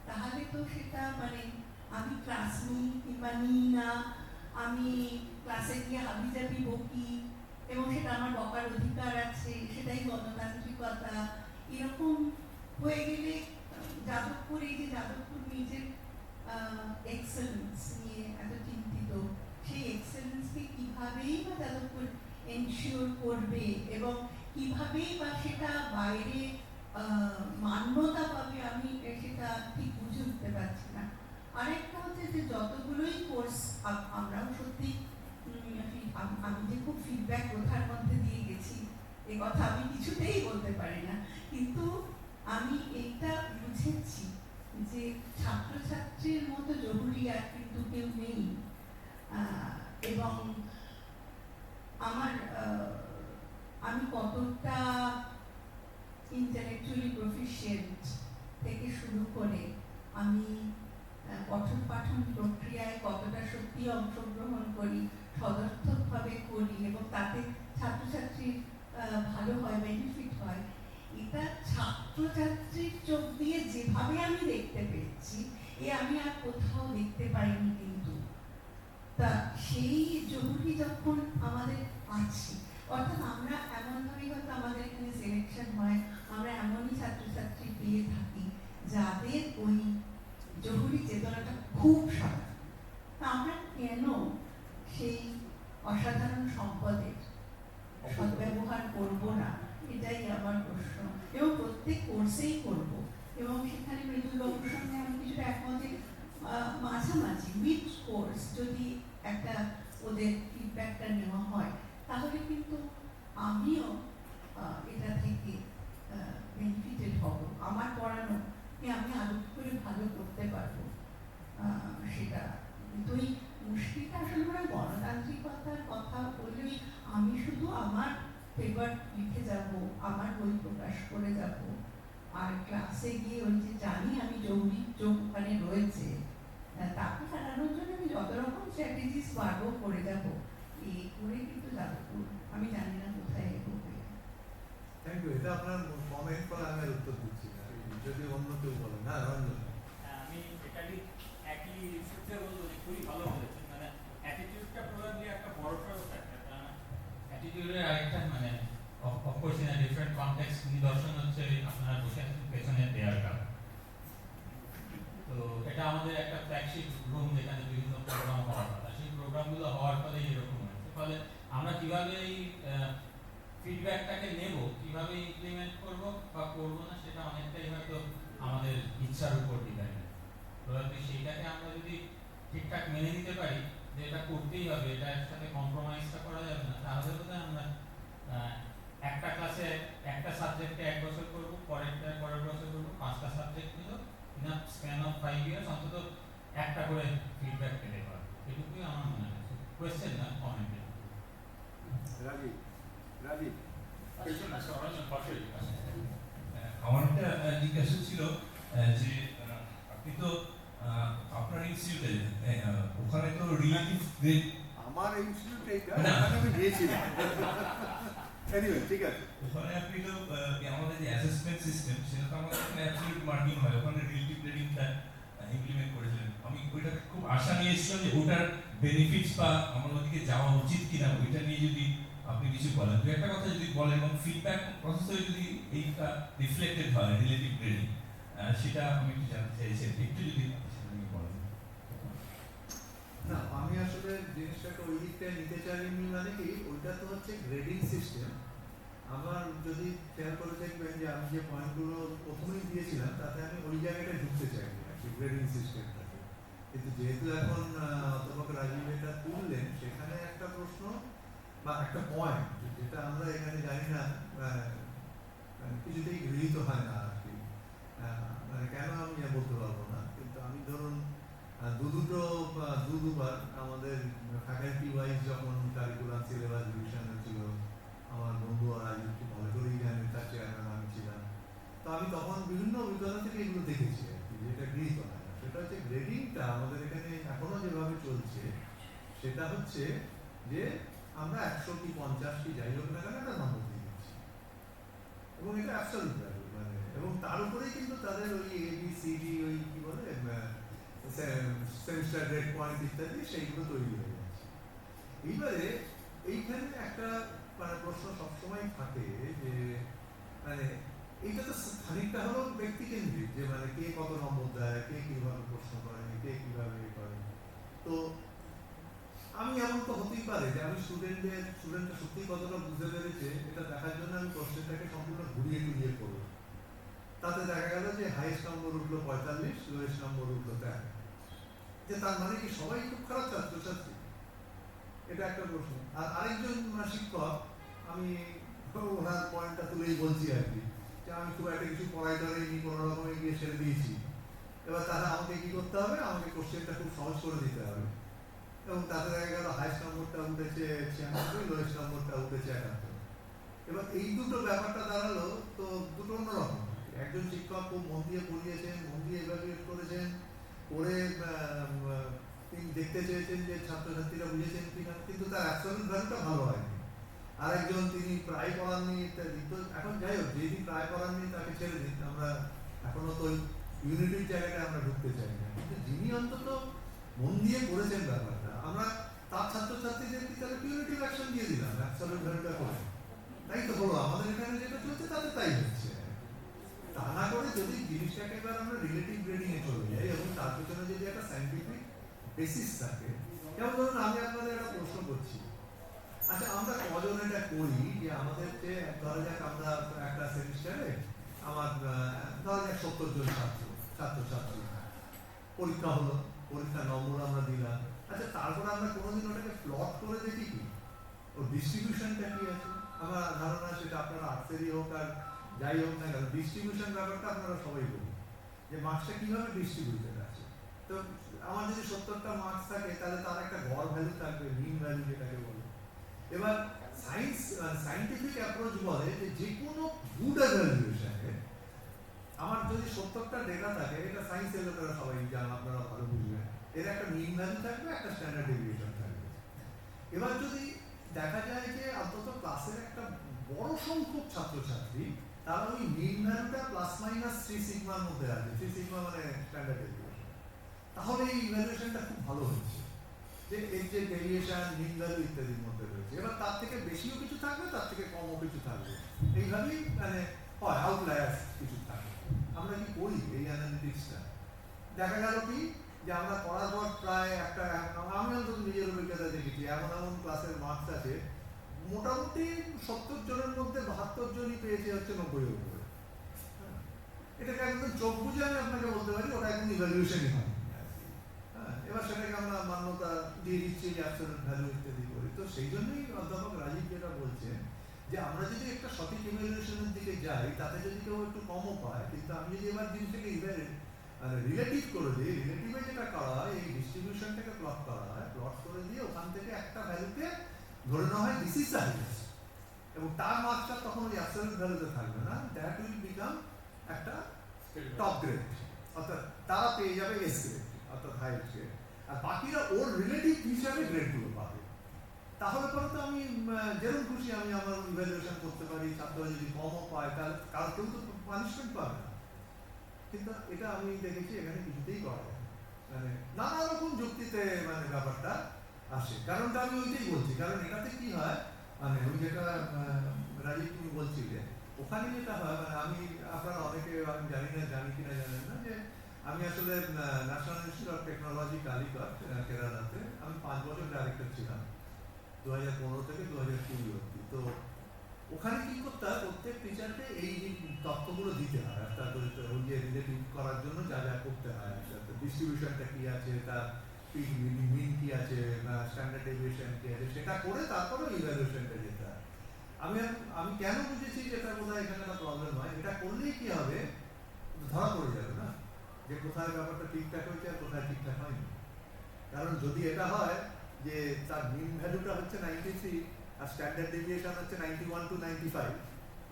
তাহলে তো সেটা মানে আমি ক্লাস নিই কিংবা নিই না, আমি ক্লাসে গিয়ে হাবিজাবি বকি এবং সেটা আমার বকার অধিকার আছে, সেটাই গণতান্ত্রিকতা। এরকম হয়ে গেলে যাদবপুর, এই যে যাদবপুর নিজের এক্সেলেন্স নিয়ে এত চিন্তিত, সেই এক্সেলেন্সকে কিভাবেই বা যাদবপুর এনশিওর করবে এবং কিভাবেই বা সেটা বাইরে মান্যতা পাবে, আমি সেটা ঠিক বুঝে উঠতে পারছি না। আরেকটা হচ্ছে যে যতগুলোই কোর্স আমরাও সত্যি, আমি যে খুব ফিডব্যাক কোথার মধ্যে দিয়ে গেছি এ কথা আমি কিছুতেই বলতে পারি না, কিন্তু আমি এইটা বুঝেছি যে ছাত্রছাত্রীর মতো জরুরি আর কিন্তু কেউ নেই। এবং আমি কতটা ইন্টেলেকচুয়ালি প্রফিশিয়েন্ট থেকে শুরু করে আমি পঠন পাঠন প্রক্রিয়ায় কতটা সত্যি অংশগ্রহণ করি, সদর্থকভাবে করি এবং তাতে ছাত্রছাত্রীর ভালো হয়, বেনিফিট হয়, এটা ছাত্রছাত্রীর চোখ দিয়ে যেভাবে আমি দেখতে পেয়েছি আমি আর কোথাও দেখতে পাইনি। কিন্তু তা সেই জরুরি যখন আমাদের আছে, অর্থাৎ আমরা এমনভাবেই হয়তো আমাদের এখানে সিলেকশন হয়, আমরা এমনই ছাত্রছাত্রী পেয়ে থাকি যাদের ওই জরুরি চেতনাটা খুব সাধারণ, তা আমরা কেন সেই অসাধারণ সম্পদের সদ্ব্যবহার করব না? এটাই আমার প্রশ্ন, এবং প্রত্যেক কোর্সেই করব। এবং সেখানে মৃদুলবাবুর সঙ্গে আমি কিছুটা একমত, মাঝামাঝি মিড কোর্স যদি একটা ওদের ফিডব্যাকটা নেওয়া হয় তাহলে কিন্তু আমিও এটা থেকে বেনিফিটেড হব, আমার পড়ানো আমি আরো করে ভালো করতে পারবো। সেটা তো এই মুশকিলটা আসলে ওরা গণতান্ত্রিকতার কথা বললেই আমি শুধু আমার পেপার লিখে যাব, আমার বই প্রকাশ করে যাব, আর ক্লাসে গিয়ে ওই যে জানি আমি যৌরিক যোগ ওখানে রয়েছে তাকে সারানোর জন্য আমি যত রকম স্ট্র্যাটেজিস পারবো করে যাব, এই করে কিন্তু যাবো, আমি জানি না কোথায় এগোবে। Thank you. এটা আপনার কমেন্ট করে আমি উত্তর দিচ্ছি না, যদি অন্য কেউ বলেন। হ্যাঁ রঞ্জন। আমি এটা ঠিক কিভাবে এই ফিডব্যাকটাকে নেব, কিভাবে ইমপ্লিমেন্ট করব বা করব না, সেটা অনেকটাই হয়তো আমাদের ইচ্ছার উপর ডিপেন্ড। প্রবাবলি সেইটাকে আমরা যদি ঠিকঠাক মেনে নিতে পারি যে এটা করতেই হবে, এটার সাথে কম্প্রোমাইজটা করা যাবে না, তাহলে বোধহয় আমরা একটা ক্লাসে একটা সাবজেক্টে 1 বছর করবো, পরের বছর করবো, 5টা সাবজেক্ট নিল, in a span of 5 years অন্তত একটা করে ফিডব্যাক পেতে পারবো। এটুকুই আমার মনে হয়। কোয়েশ্চেন না, কমেন্ট। রাজীব আমার একটা জিজ্ঞাসা ছিল যে আপনি তো আপনার ইনস্টিটিউটে ওখানে তো রিলেটিভ গ্রেড, আমার ইনস্টিটিউট এইটা, ওখানে আমি গিয়েছিলাম। এনিওয়ে ঠিক আছে, ওখানে আপনি তো আমাদের যে অ্যাসেসমেন্ট সিস্টেম সেটা তো আমাদের এখানে অ্যাবসলিউট মার্কিং হয়, ওখানে রিলেটিভ গ্রেডিংটা ইমপ্লিমেন্ট করেছিলেন। আমি ওইটা খুব আশা নিয়ে এসেছিলাম যে ওটার বেনিফিটস বা আমার ওদিকে যাওয়া উচিত কিনা ওইটা নিয়ে যদি আপনি কিছু বলেন, দু একটা কথা যদি বলেন, এবং ফিডব্যাক প্রসেসে যদি এইটা রিফ্লেক্টেড হয় রিলেটিভ গ্রেডিং, সেটা আমি একটু জানতে চাইছি, একটু যদি সেটা নিয়ে বলেন। না আমি আসলে জিনিসটাকে ওই দিকটায় নিতে চাইনি, মানে কি ওইটা তো হচ্ছে গ্রেডিং সিস্টেম। আমার যদি খেয়াল করে দেখবেন যে আমি যে পয়েন্টগুলো প্রথমেই দিয়েছিলাম তাতে আমি ওই জায়গাটায় ঢুকতে চাইনি আর কি, গ্রেডিং সিস্টেমটাকে। কিন্তু যেহেতু এখন অধ্যাপক রাজীব এটা তুললেন, সেখানে একটা প্রশ্ন বা একটা পয়েন্ট যেটা আমরা এখানে জানি না, কিছুতেই গৃহীত হয় না আর কি, মানে কেন আমি বলতে পারবো না, কিন্তু আমি ধরুন দুবার আমাদের ফ্যাকাল্টি ওয়াইজ যখন কারিকুলাম সিলেবাস রিভিশন হচ্ছিল, আমার বন্ধু আর রাজীব ভালো করেই জানেন, তার চেয়ারম্যান আমি ছিলাম, তো আমি তখন বিভিন্ন অভিজ্ঞতা থেকে এগুলো দেখেছি আর কি, যেটা গৃহীত হয় না। সেটা হচ্ছে গ্রেডিংটা আমাদের এখানে এখনো যেভাবে চলছে সেটা হচ্ছে যে আমরা 100 কি 50 কি যাই হোক না কেন একটা নম্বর দিয়ে দিচ্ছি, এবং এটা অ্যাবসলিউট ভ্যালু, মানে এবং তার উপরেই কিন্তু তাদের ওই ABCD ওই কি বলে সেমিস্টার গ্রেড পয়েন্ট ইত্যাদি সেইগুলো তৈরি হয়ে যাচ্ছে। এইবারে এইখানে একটা মানে প্রশ্ন সবসময় থাকে যে মানে এইটা তো খানিকটা হলো ব্যক্তিকেন্দ্রিক, যে মানে কে কত নম্বর দেয়, কে কিভাবে প্রশ্ন করে, কে কিভাবে করে। তো আমি এমন তো হতেই পারে যে আমি স্টুডেন্টটা সত্যি কতটা বুঝতে পেরেছে এটা দেখার জন্য আমি কোশ্চেনটাকে সম্পূর্ণ ঘুরিয়ে ঘুরিয়ে করবো, তাতে দেখা গেল যে হাইয়েস্ট নম্বর উঠলো 45, লোয়েস্ট নম্বর উঠলো 13, যে তার মানে কি সবাই খুব খারাপ ছাত্রছাত্রী? এটা একটা প্রশ্ন। আর আরেকজন শিক্ষক, আমি ওনার পয়েন্টটা তুলেই বলছি আর কি, যে আমি খুব একটা কিছু পড়াই ধরেনি, কোনো রকমে গিয়ে ছেড়ে দিয়েছি, এবার তারা আমাকে কি করতে হবে, আমাকে কোশ্চেনটা খুব সহজ করে দিতে হবে, এবং তাতে দেখা গেল হাইয়েস্ট নম্বরটা উঠেছে 96, লোয়েস্ট নম্বরটা উঠেছে 71। এবার এই দুটো ব্যাপারটা দাঁড়ালো, তো দুটো অন্যরকম। একজন শিক্ষক খুব মন দিয়ে পড়িয়েছেন, মন দিয়ে ইভ্যালুয়েট করেছেন, করে তিনি দেখতে চেয়েছেন যে ছাত্রছাত্রীরা বুঝেছেন কিনা, কিন্তু তার অ্যাবসলিউট ভ্যালুটা ভালো হয়নি। আরেকজন তিনি প্রায় পড়াননি ইত্যাদি। তো এখন যাই হোক, যেদিন প্রায় পড়াননি তাকে ছেড়ে দিন, আমরা এখনো তো ইউনিটির জায়গাটা আমরা ঢুকতে চাই না, কিন্তু যিনি অন্তত মন দিয়ে করেছেন ব্যাপারটা, আমরা তার ছাত্রছাত্রীদের কি তাহলে পিউরিটিভ অ্যাকশন দিয়ে দিলাম অ্যাবসলিউট ভ্যালুটা করে, তাই তো হলো আমাদের এখানে যেটা চলছে, তাতে তাই হচ্ছে। তা না করে যদি জিনিসটাকে এবার আমরা রিলেটিভ গ্রেডিং এ চলে যাই এবং তার পেছনে যদি একটা সায়েন্টিফিক বেসিস থাকে, যেমন ধরুন আমি আপনাদের একটা প্রশ্ন করছি, আচ্ছা আমরা কজন এটা করি যে আমাদের যে ধরা যাক আমরা একটা সেমিস্টারে আমার ধরা যাক 70 জন ছাত্রছাত্রী, পরীক্ষা হলো, পরীক্ষার নম্বর আমরা দিলাম, আচ্ছা তারপরে আমরা কোনোদিন ওটাকে প্লট করে দেখি কি ওর ডিস্ট্রিবিউশনটা কি আছে? আমার ধারণা সেটা আপনারা আর্টসেরই হোক আর যাই হোক না কেন, ডিস্ট্রিবিউশন ব্যাপারটা আপনারা সবাই বলুন যে মার্কসটা কিভাবে ডিস্ট্রিবিউটেড আছে। তো আমার যদি 70টা মার্কস থাকে তাহলে তার একটা গড় ভ্যালু থাকবে, মিন ভ্যালু যেটাকে বলে। এবার সায়েন্টিফিক অ্যাপ্রোচ বলে যে কোনো গুড এভালুয়েশনে আমার যদি 70টা ডেটা থাকে, এটা সায়েন্সের লোকেরা সবাই জানেন, আপনারা ভালো বুঝবেন, এর একটা মিন ভ্যালু থাকবে, একটা স্ট্যান্ডার্ড ডেভিয়েশন থাকবে। এবার যদি দেখা যায় যে অন্তত ক্লাসের একটা বড় সংখ্যক ছাত্রছাত্রী তারা ওই মিন ভ্যালুটা প্লাস মাইনাস 3 সিগমার মধ্যে আছে, 3 সিগমা মানে স্ট্যান্ডার্ড ডেভিয়েশন, তাহলে এই ইভ্যালুয়েশনটা খুব ভালো হচ্ছে, যে এর যে ডেভিয়েশন মিন ভ্যালু ইত্যাদির মধ্যে রয়েছে। এবার তার থেকে বেশিও কিছু থাকবে, তার থেকে কমও কিছু থাকবে, এইভাবেই মানে হয় আউটলায়ার্স কিছু থাকবে। আমরা কি করি এই অ্যানালিটিক্সটা? দেখা গেল কি যে আমরা পড়ার পর প্রায় একটা, আমি অন্তত নিজের অভিজ্ঞতা দেখেছি, এমন ক্লাসের মার্কস আছে মোটামুটি 70 জনের মধ্যে 72 জনই পেয়েছে হচ্ছে 90 এর উপরে। এটাকে একদম চোখ বুঝে আমি আপনাকে বলতে পারি ওটা একদম ইভ্যালুয়েশনই হয়। এবার সেটাকে আমরা মান্যতা দিয়ে দিচ্ছি যে অ্যাবসলিউট ভ্যালু ইত্যাদি করি। তো সেই জন্যই অধ্যাপক রাজীব যেটা বলছেন যে আমরা যদি একটা সঠিক ইভ্যালুয়েশনের দিকে যাই তাতে যদি কেউ একটু কমও পায়, কিন্তু আমি যদি এবার জিনিসটাকে রিলেটিভ করে দিই, রিলেটিভে যেটা করা হয় এই ডিস্ট্রিবিউশনটাকে প্লট করা হয়, প্লট করে দিয়ে ওখান থেকে একটা ভ্যালুকে ধরে নেওয়া হয় দিস ইজ দ্য হাইয়েস্ট, এবং তার মার্কসটা তখন ওই অ্যাবসলিউট ভ্যালুতে থাকবে না, দ্যাট উইল বিকাম একটা টপ গ্রেড, অর্থাৎ তারা পেয়ে যাবে এস গ্রেড অর্থাৎ হাইয়েস্ট গ্রেড, আর বাকিরা ওর রিলেটিভ হিসাবে গ্রেডগুলো পাবে। তাহলে পরে তো আমি যেরকম খুশি আমি আমার ইভ্যালুয়েশন করতে পারি, ছাত্ররা যদি কমও পায় তাহলে কারণ কেউ তো পানিশমেন্ট পাবে না। কিন্তু এটা আমি দেখেছি এখানে কিছুতেই করা যায়, মানে নানা রকম যুক্তিতে মানে ব্যাপারটা আসে। কারণটা আমি ওইটাই বলছি, কারণ এটাতে কি হয় মানে ওই যেটা রাজীব তুমি বলছিলে ওখানে যেটা হয়, মানে আমি আপনারা অনেকে আমি জানি কিনা জানেন না যে আমি আসলে National Institute of Technology Calicut কেরালাতে আমি 5 বছর ডাইরেক্টর ছিলাম 2015 থেকে 2020 অবধি। তো ওখানে কি করতে হয়, প্রত্যেক টিচারকে এই তথ্যগুলো দিতে হয়, অর্থাৎ ওই যে রিলেটিভ করার জন্য যা যা করতে হয়, ডিস্ট্রিবিউশনটা কি আছে, তার মিন কি আছে, স্ট্যান্ডার্ড ডেভিয়েশন কি আছে, সেটা করে তারপরে ইভ্যালুয়েশনটা যেতে হয়। আমি কেন বুঝেছি যে এটা বোধহয় এখানে একটা প্রবলেম হয়, এটা করলেই কি হবে ধরা পড়ে যাবে না যে কোথায় ব্যাপারটা ঠিকঠাক হয়েছে আর কোথায় ঠিকঠাক হয়নি। কারণ যদি এটা হয় যে তার মিন ভ্যালুটা হচ্ছে 93 আর স্ট্যান্ডার্ড ডেভিয়েশন হচ্ছে 91 to 95,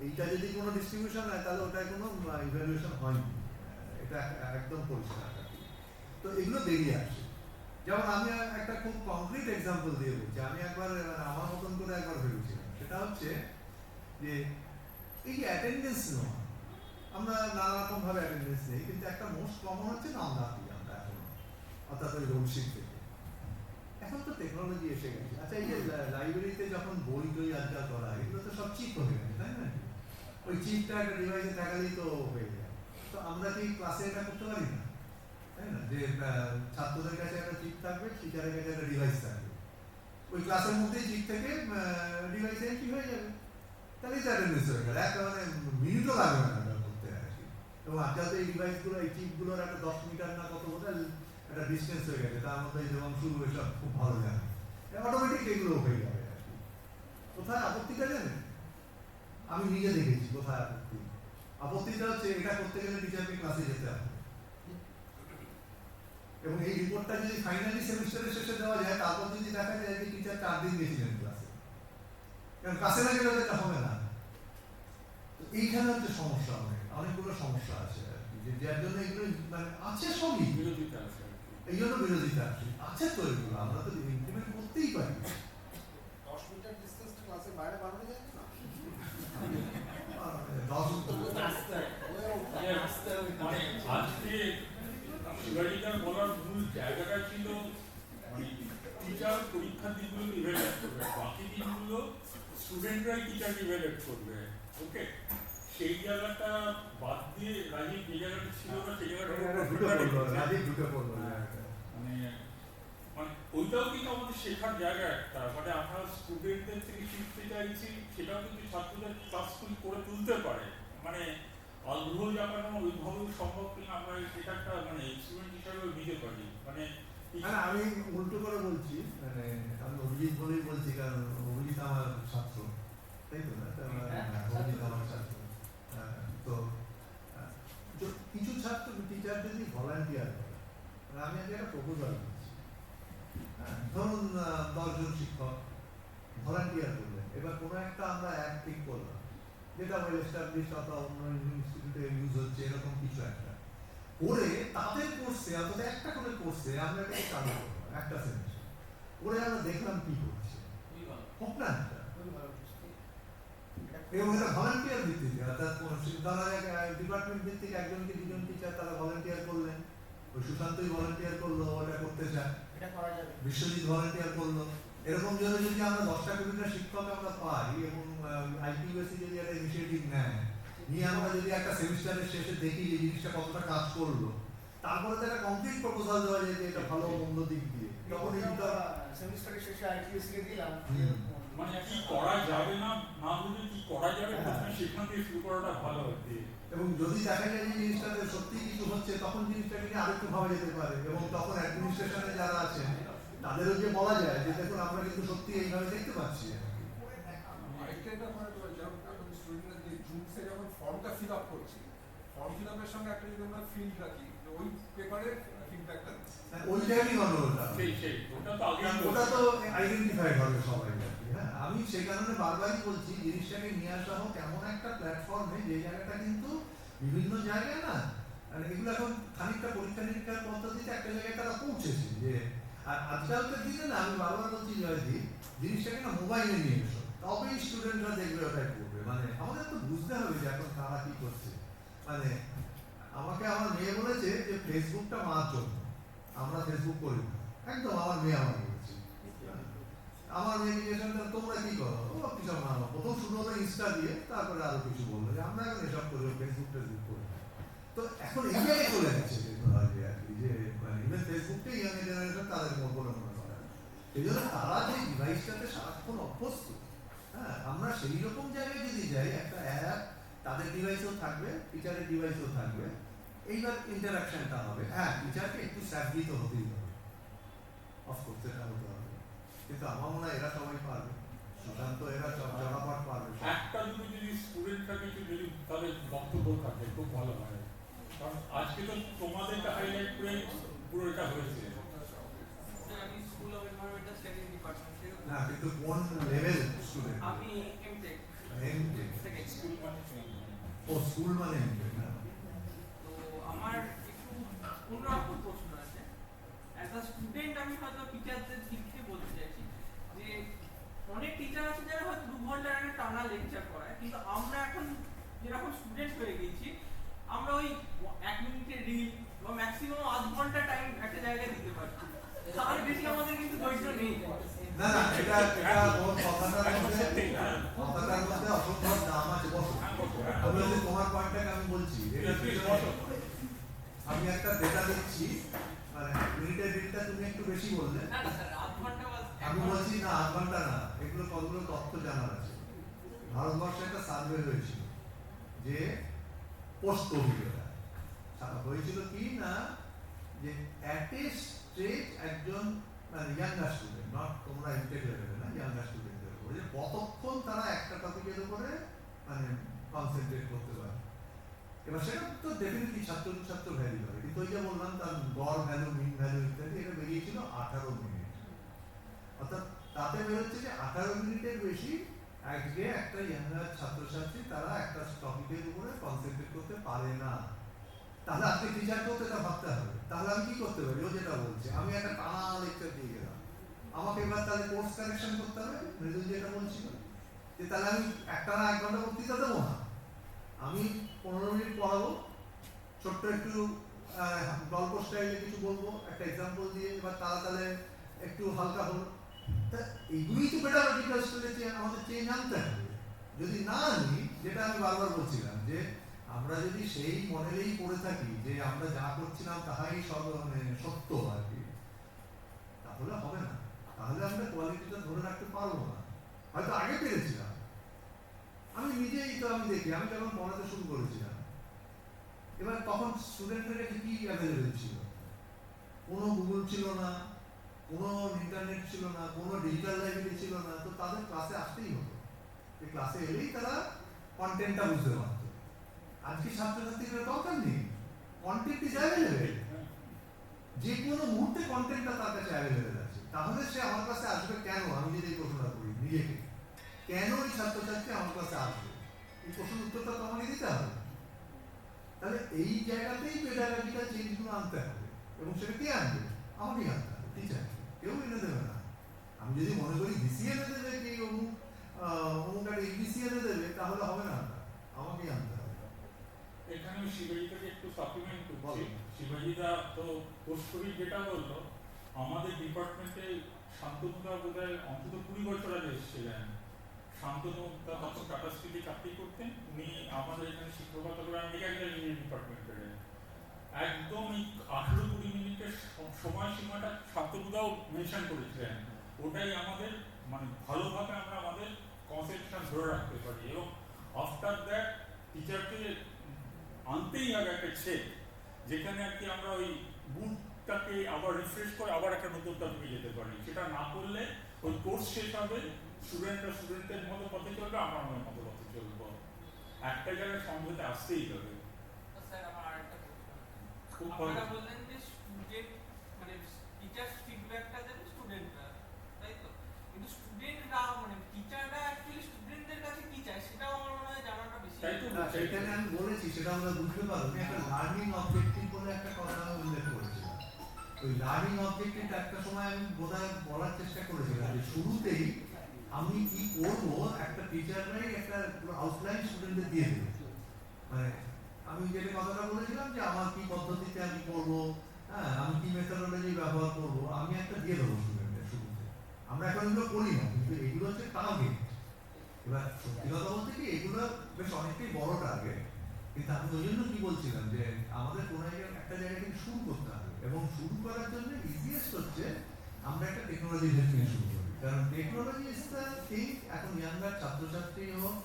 এইটা যদি কোনো ডিস্ট্রিবিউশন হয় তাহলে ওটায় কোনো ইভ্যালুয়েশন হয়নি, এটা একদম পরিষ্কার। তো এগুলো বেরিয়ে আসে। যেমন আমি একটা খুব কংক্রিট এক্সাম্পল দিয়ে বলছি, আমি একবার আমার মতন করে একবার ভেবেছিলাম, সেটা হচ্ছে যে এই যে অ্যাটেন্ডেন্স নেওয়া, আমরা নানা রকম ভাবে অ্যাটেন্ডেন্স নেই, কিন্তু একটা মোস্ট কমন হচ্ছে নামদাতি আমরা এখন, অর্থাৎ ওই রোডশিট থেকে। এখন তো টেকনোলজি এসে গেছে, আচ্ছা এই যে লাইব্রেরিতে যখন বই টই আজকাল করা হয় এগুলো তো সব চিপ হয়ে গেছে, তাই না? ওই চিপটা একটা ডিভাইসে থাকালেই তো হয়ে যায়। তো আমরা কি ক্লাসে এটা করতে পারি না, তাই না? যে ছাত্রদের কাছে একটা চিপ থাকবে, টিচারের কাছে একটা ডিভাইস থাকবে, ওই ক্লাসের মধ্যেই চিপ থেকে ডিভাইসে কি হয়ে যাবে, তাহলেই তো অ্যাটেন্ডেন্স হয়ে গেল, একটা মানে মিনিটও লাগবে না এটা করতে আর কি। এবং আজকাল তো এই ডিভাইসগুলো এই চিপগুলোর একটা 10 মিটার না কত বোধহয় একটা ডিস্টেন্স হয়ে গেছে, তার মধ্যে যেমন শুরু এসব খুব ভালো জানে, অটোমেটিক এগুলো হয়ে যাবে আর কি। কোথায় আপত্তিটা জানেন? আমি নিজে দেখেছি কোথায় আপত্তিটা হচ্ছে এটা করতে গেলে টিচারকে ক্লাসে যেতে হবে, এবং এই রিপোর্টটা যদি ফাইনালি সেমিস্টারের শেষে দেওয়া যায় তারপর যদি দেখা যায় যে টিচার 4 দিন গেছিলেন ক্লাসে, কারণ ক্লাসে না গেলে এটা হবে না। তো এইখানে হচ্ছে সমস্যা, অনেকগুলো সমস্যা আছে আর কি, যে যার জন্য এগুলো মানে আছে, সবই বিরোধিতা আছে, এই জন্য বিরোধিতা আছে তো এগুলো আমরা তো ইমপ্লিমেন্ট করতেই পারি। 10 মিটার ডিসটেন্স ক্লাসের বাইরে বানানো যায় না, 10 আজকে শিবাজিকার বলার মূল জায়গাটা ছিল মানে টিচার পরীক্ষার্থীগুলো ইভ্যালুয়েট করবে, বাকি দিনগুলো স্টুডেন্টরাই টিচারকে ইভ্যালুয়েট করবে। ওকে, সেই জায়গাটা বাদ দিয়ে রাজীব যে জায়গাটা ছিল না সেই জায়গাটা মানে ওইটাও কিন্তু আমাদের শেখার জায়গা একটা, মানে আমরা স্টুডেন্টদের থেকে শিখতে চাইছি, সেটাও কিন্তু ছাত্রদের ক্লাসফুল করে তুলতে পারে, মানে আগ্রহ জাগানো ওইভাবেই সম্ভব কিনা আমরা এটা একটা মানে এক্সপেরিমেন্ট হিসাবে নিতে পারি। মানে আমি উল্টো করে বলছি, মানে আমি অভিজিৎ বলেই বলছি, কারণ অভিজিৎ আমার ছাত্র, তাই তো না? অভিজিৎ আমার ছাত্র। তো কিছু ছাত্র টিচার যদি ভলান্টিয়ার করে, আমি আগে একটা প্রপোজাল করছি, ধরুন 10 জন শিক্ষক ভলান্টিয়ার করলেন, এবার কোনো একটা আমরা অ্যাপ ঠিক করলাম যেটা ওয়েল এস্টাবলিশড অথবা অন্য ইনস্টিটিউটে ইউজ হচ্ছে, এরকম কিছু একটা করে তাদের কোর্সে অন্তত একটা করে কোর্সে আমরা এটাকে চালু করবো একটা সেমিস্টার করে, আমরা দেখলাম কি করছে, হোক না একটা, এবং এটা ভলান্টিয়ার ভিত্তিতে, অর্থাৎ ডিপার্টমেন্ট ভিত্তিক একজনকে 2জন টিচার তারা ভলান্টিয়ার করলেন, ওই সুশান্তই ভলান্টিয়ার করলো ওটা করতে চায়, বিশ্বজিৎ ভলান্টিয়ার করলো, এরকম জন্য যদি আমরা 10টা 20টা শিক্ষক আমরা পাই এবং আইকিউএসি যদি একটা ইনিশিয়েটিভ নেয়, নিয়ে আমরা যদি একটা সেমিস্টারের শেষে দেখি যে জিনিসটা কতটা কাজ করলো, তারপরে তো একটা কমপ্লিট প্রপোজাল দেওয়া যায় যে এটা ভালো মন্দ দিক দিয়ে, তখন এই সেমিস্টারের শেষে আইকিউএসি কে দিলাম মানে কি করা যাবে না না বুঝে কি করা যাবে প্রথমে সেখান থেকে শুরু করাটা ভালো হচ্ছে। এবং যদি দেখা যায় যে জিনিসটাতে সত্যি কিছু হচ্ছে তখন জিনিসটাকে নিয়ে আরেকটু ভাবা যেতে পারে এবং তখন অ্যাডমিনিস্ট্রেশনে যারা আছেন তাদেরও যে বলা যায় যে দেখুন আমরা কিন্তু সত্যি এইভাবে দেখতে পাচ্ছি। আরেকটা এটা হয় যেমন এখন স্টুডেন্টরা যে জুমসে যখন ফর্মটা ফিল আপ করছি, ফর্ম ফিল আপের সঙ্গে একটা যদি আমরা ফিল্ড রাখি ওই পেপারের ফিডব্যাকটা ওই জায়গায় গন্ডগোলটা ওটা তো আইডেন্টিফাইড হবে সবাই। হ্যাঁ, আমি সেই কারণে বারবারই বলছি জিনিসটাকে নিয়ে আসা হোক এমন একটা প্ল্যাটফর্মে যে জায়গাটা কিন্তু বিভিন্ন জায়গায় না মানে এগুলো এখন খানিকটা পরীক্ষা নিরীক্ষার পদ্ধতিতে একটা জায়গায় তারা পৌঁছেছে যে আর আজকালকার দিনে না আমি বারবার বলছি জয়দীপ জিনিসটাকে না মোবাইলে নিয়ে এসো তবেই স্টুডেন্টরা দেখবে ওটাই করবে। মানে আমাদের তো বুঝতে হবে যে এখন তারা কি করছে। মানে আমাকে আমার মেয়ে বলেছে যে ফেসবুকটা মার জন্য আমরা ফেসবুক করি না, একদম আমার মেয়ে আমাকে বলেছে। আমার মেয়ে জিজ্ঞেস করলো তোমরা কি করো, ও কিছু না প্রথম শুরু হলো ইনস্টা দিয়ে তারপরে আরো কিছু বললো যে আমরা এখন এসব করি ফেসবুক টেসবুক করি। তো এখন এই জায়গায় চলে যাচ্ছে টেকনোলজি আর কি যে মানে ইভেন ফেসবুককে ইয়াং জেনারেশন তাদের বলে মনে করে। এই জন্য তারা যে ডিভাইসটাতে সারাক্ষণ অভ্যস্ত, হ্যাঁ আমরা সেই রকম জায়গায় যদি যাই একটা অ্যাপ তাদের ডিভাইসেও থাকবে টিচারের ডিভাইসেও থাকবে, এইবার ইন্টারাকশনটা হবে। হ্যাঁ টিচারকে একটু স্যাভরিত হতেই হবে, অফকোর্স সেটা হতে হবে, কিন্তু আমার মনে হয় এরা সবাই পারবে, সুশান্ত এরা জনাপট পারবে। একটা দুটো যদি স্টুডেন্টরা কিছু যদি তাদের বক্তব্য থাকে খুব ভালো হয়, কারণ আজকে তো তোমাদেরকে হাইলাইট করে পুরো এটা হয়েছে। আমি school of environmental studies department থেকে। না কিন্তু কোন লেভেল স্টুডেন্ট? আমি এমটেক। এমটেক সেকেন্ড স্কুল মানে ও স্কুল মানে এমটেক না। তো আমার একটু অন্যরকম প্রশ্ন আছে। অ্যাজ আ স্টুডেন্ট আমি হয়তো টিচারদের দিক থেকে বলতে চাইছি যে অনেক টিচার আছে যারা হয়তো 2 ঘন্টার একটা টানা লেকচার করায়, কিন্তু আমরা এখন যেরকম স্টুডেন্ট হয়ে গেছি আমরা ওই 1 মিনিটের রিল বা ম্যাক্সিমাম আধ ঘন্টা টাইম একটা জায়গায় দিতে পারছি। তার বেশি আমাদের কিন্তু ধৈর্য নেই। না না এটা ওর কথাটার মধ্যে অসম্ভব দাম আছে। বসো আমি যদি তোমার পয়েন্টটাকে আমি বলছি আমি একটা ডেটা দিচ্ছি মানে মিনিটের রিলটা তুমি একটু বেশি বললে। না না স্যার আধ ঘন্টা আমি বলছি না আধ ঘন্টা না, এগুলো কতগুলো তথ্য জানার আছে। ভারতবর্ষে একটা সার্ভে হয়েছিল যে পোস্ট কোভিড হয়েছিল কি না যে অ্যাট এ স্টেজ একজন মানে ইয়াঙ্গার স্টুডেন্ট, নট তোমরা ইন্টেক লেভেলে না, ইয়াঙ্গার স্টুডেন্টদের উপরে যে কতক্ষণ তারা একটা টপিকের উপরে মানে কনসেন্ট্রেট করতে পারে। এবার সেটা তো ডেফিনেটলি ছাত্র ছাত্র ভ্যারি করে, কিন্তু ওই যে বললাম তার গড় ভ্যালু মিন ভ্যালু ইত্যাদি এটা বেরিয়েছিল 18 মিনিট। অর্থাৎ তাতে বেরোচ্ছে যে 18 মিনিটের বেশি আজকে একটা ইয়াঙ্গার ছাত্রছাত্রী তারা একটা টপিকের উপরে কনসেন্ট্রেট করতে পারে না। তাহলে আজকে টিচারকেও তো এটা ভাবতে হবে। তাহলে আমি কি করতে পারি? ও যেটা বলছে আমি একটা টানা লেকচার দিয়ে গেলাম, আমাকে এবার তাহলে কোর্স কারেকশন করতে হবে। মৃদুল যেটা বলছিল যে তাহলে আমি একটা না 1 ঘন্টা বক্তৃতা দেবো না, আমি 15 মিনিট পড়াবো, ছোট্ট একটু গল্প স্টাইলে কিছু বলবো একটা এক্সাম্পল দিয়ে, এবার তারা তাহলে একটু হালকা হলো। তা এইগুলোই তো পেডাগজিক্যাল স্টাইলে আমাদের চেঞ্জ আনতে হবে। যদি না আনি, যেটা আমি বারবার বলছিলাম যে আমরা যদি সেই মডেলেই পড়ে থাকি যে আমরা যা করছিলাম তাহাই সব মানে সত্য আর কি, তাহলে হবে না। তাহলে আমরা কোয়ালিটিটা ধরে রাখতে পারবো না। হয়তো আগে পেরেছিলাম, আমি নিজেই তো আমি দেখি আমি যখন পড়াতে শুরু করেছিলাম, এবার তখন স্টুডেন্টদের কাছে কি অ্যাভেলেবেল ছিল? কোনো গুগল ছিল না, কোনো ইন্টারনেট ছিল না, কোনো ডিজিটাল লাইব্রেরি ছিল না, তো তাদের ক্লাসে আসতেই হতো। এই ক্লাসে এলেই তারা কন্টেন্টটা বুঝতে পারত। আজকে ছাত্রছাত্রীদের দরকার নেই, কন্টেন্ট ইজ অ্যাভেলেবেল, যে কোনো মুহূর্তে কন্টেন্টটা তার কাছে অ্যাভেলেবেল আছে। তাহলে সে আমার কাছে আসবে কেন? আমি যদি এই প্রশ্নটা করি নিজেকে, কেন এই ছাত্রছাত্রী আমার কাছে আসবে, এই প্রশ্নের উত্তরটা তো আমাকে দিতে হবে। তাহলে এই জায়গাতেই পেডাগজিক্যাল চেঞ্জগুলো আনতে হবে, এবং সেটা কে আনবে? আমাকেই আনতে হবে, টিচার, কেউ এনে দেবে না। আমি যদি মনে করি বিসি এনে দেবে কি অমুক একটা ইংলিশি এনে দেবে, তাহলে হবে না, আমাকেই আনতে হবে। এখানে আমি শিবাজিটাকে একটু সাপ্লিমেন্ট করছি। শিবাজিদা তো পোস্টকরি যেটা বললো, আমাদের ডিপার্টমেন্টে শান্তনুদা বোধহয় অন্তত 20 বছর আগে এসেছিলেন। শান্তনুদা তখন টাটা স্টিলে চাকরি করতেন, উনি আমাদের এখানে শিক্ষকতা করে মেকানিক্যাল ইঞ্জিনিয়ারিং ডিপার্টমেন্টে একদম এই 18-20 মিনিটের সময়সীমাটা শান্তনুদাও মেনশন করেছিলেন। ওটাই আমাদের মানে ভালোভাবে আমরা আমাদের কনসেপ্টটা ধরে রাখতে পারি, এবং আফটার দ্যাট টিচারকে আনতেই হবে একটা চেক, যেখানে আর কি আমরা ওই বুটটাকে আবার রিফ্রেশ করে আবার একটা নতুন টপিকে যেতে পারি। সেটা না করলে ওই কোর্স শেষ হবে, স্টুডেন্টরা স্টুডেন্টের মতো পথে চলবে, আমার মতো পথে চলবো, একটা জায়গায় সমঝোতে আসতেই হবে। স্যার আমার আরেকটা প্রশ্ন, খুব ভালো। আপনারা বললেন যে স্টুডেন্ট মানে টিচার ফিডব্যাকটা দেবে স্টুডেন্টরা, তাই তো? কিন্তু স্টুডেন্টরা মানে টিচাররা অ্যাকচুয়ালি স্টুডেন্টদের কাছে কি চায় সেটাও আমার মনে হয় জানাটা বেশি। সেখানে আমি বলেছি, সেটা আমরা বুঝতে পারবো একটা লার্নিং অবজেক্টিভ বলে একটা কথা আমি উল্লেখ করেছিলাম। ওই লার্নিং অবজেক্টিভ একটা সময় আমি বোধহয় বলার চেষ্টা করেছিলাম যে শুরুতেই আমি কি করবো একটা টিচাররাই একটা পুরো আউটলাইন স্টুডেন্টদের দিয়ে দেবে। মানে আমি যেটা কথাটা বলেছিলাম যে আমার কি পদ্ধতিতে আমি করবো, হ্যাঁ আমি কি মেথডোলজি ব্যবহার করবো, আমি একটা দিয়ে দেবো স্টুডেন্টদের শুরুতে। আমরা এখন এগুলো করি না, কিন্তু এগুলো হচ্ছে টার্গেট। এবার সত্যি কথা বলতে কি এগুলো বেশ অনেকটাই বড় টার্গেট, কিন্তু আমি ওই জন্য কি বলছিলাম যে আমাদের কোনো একটা জায়গায় কিন্তু শুরু করতে হবে, এবং শুরু করার জন্য ইজিয়েস্ট হচ্ছে আমরা একটা টেকনোলজি থেকে শুরু করি। কারণ টেকনোলজি ইজ দ্য থিং। এখন ইয়াঙ্গার ছাত্রছাত্রী হোক,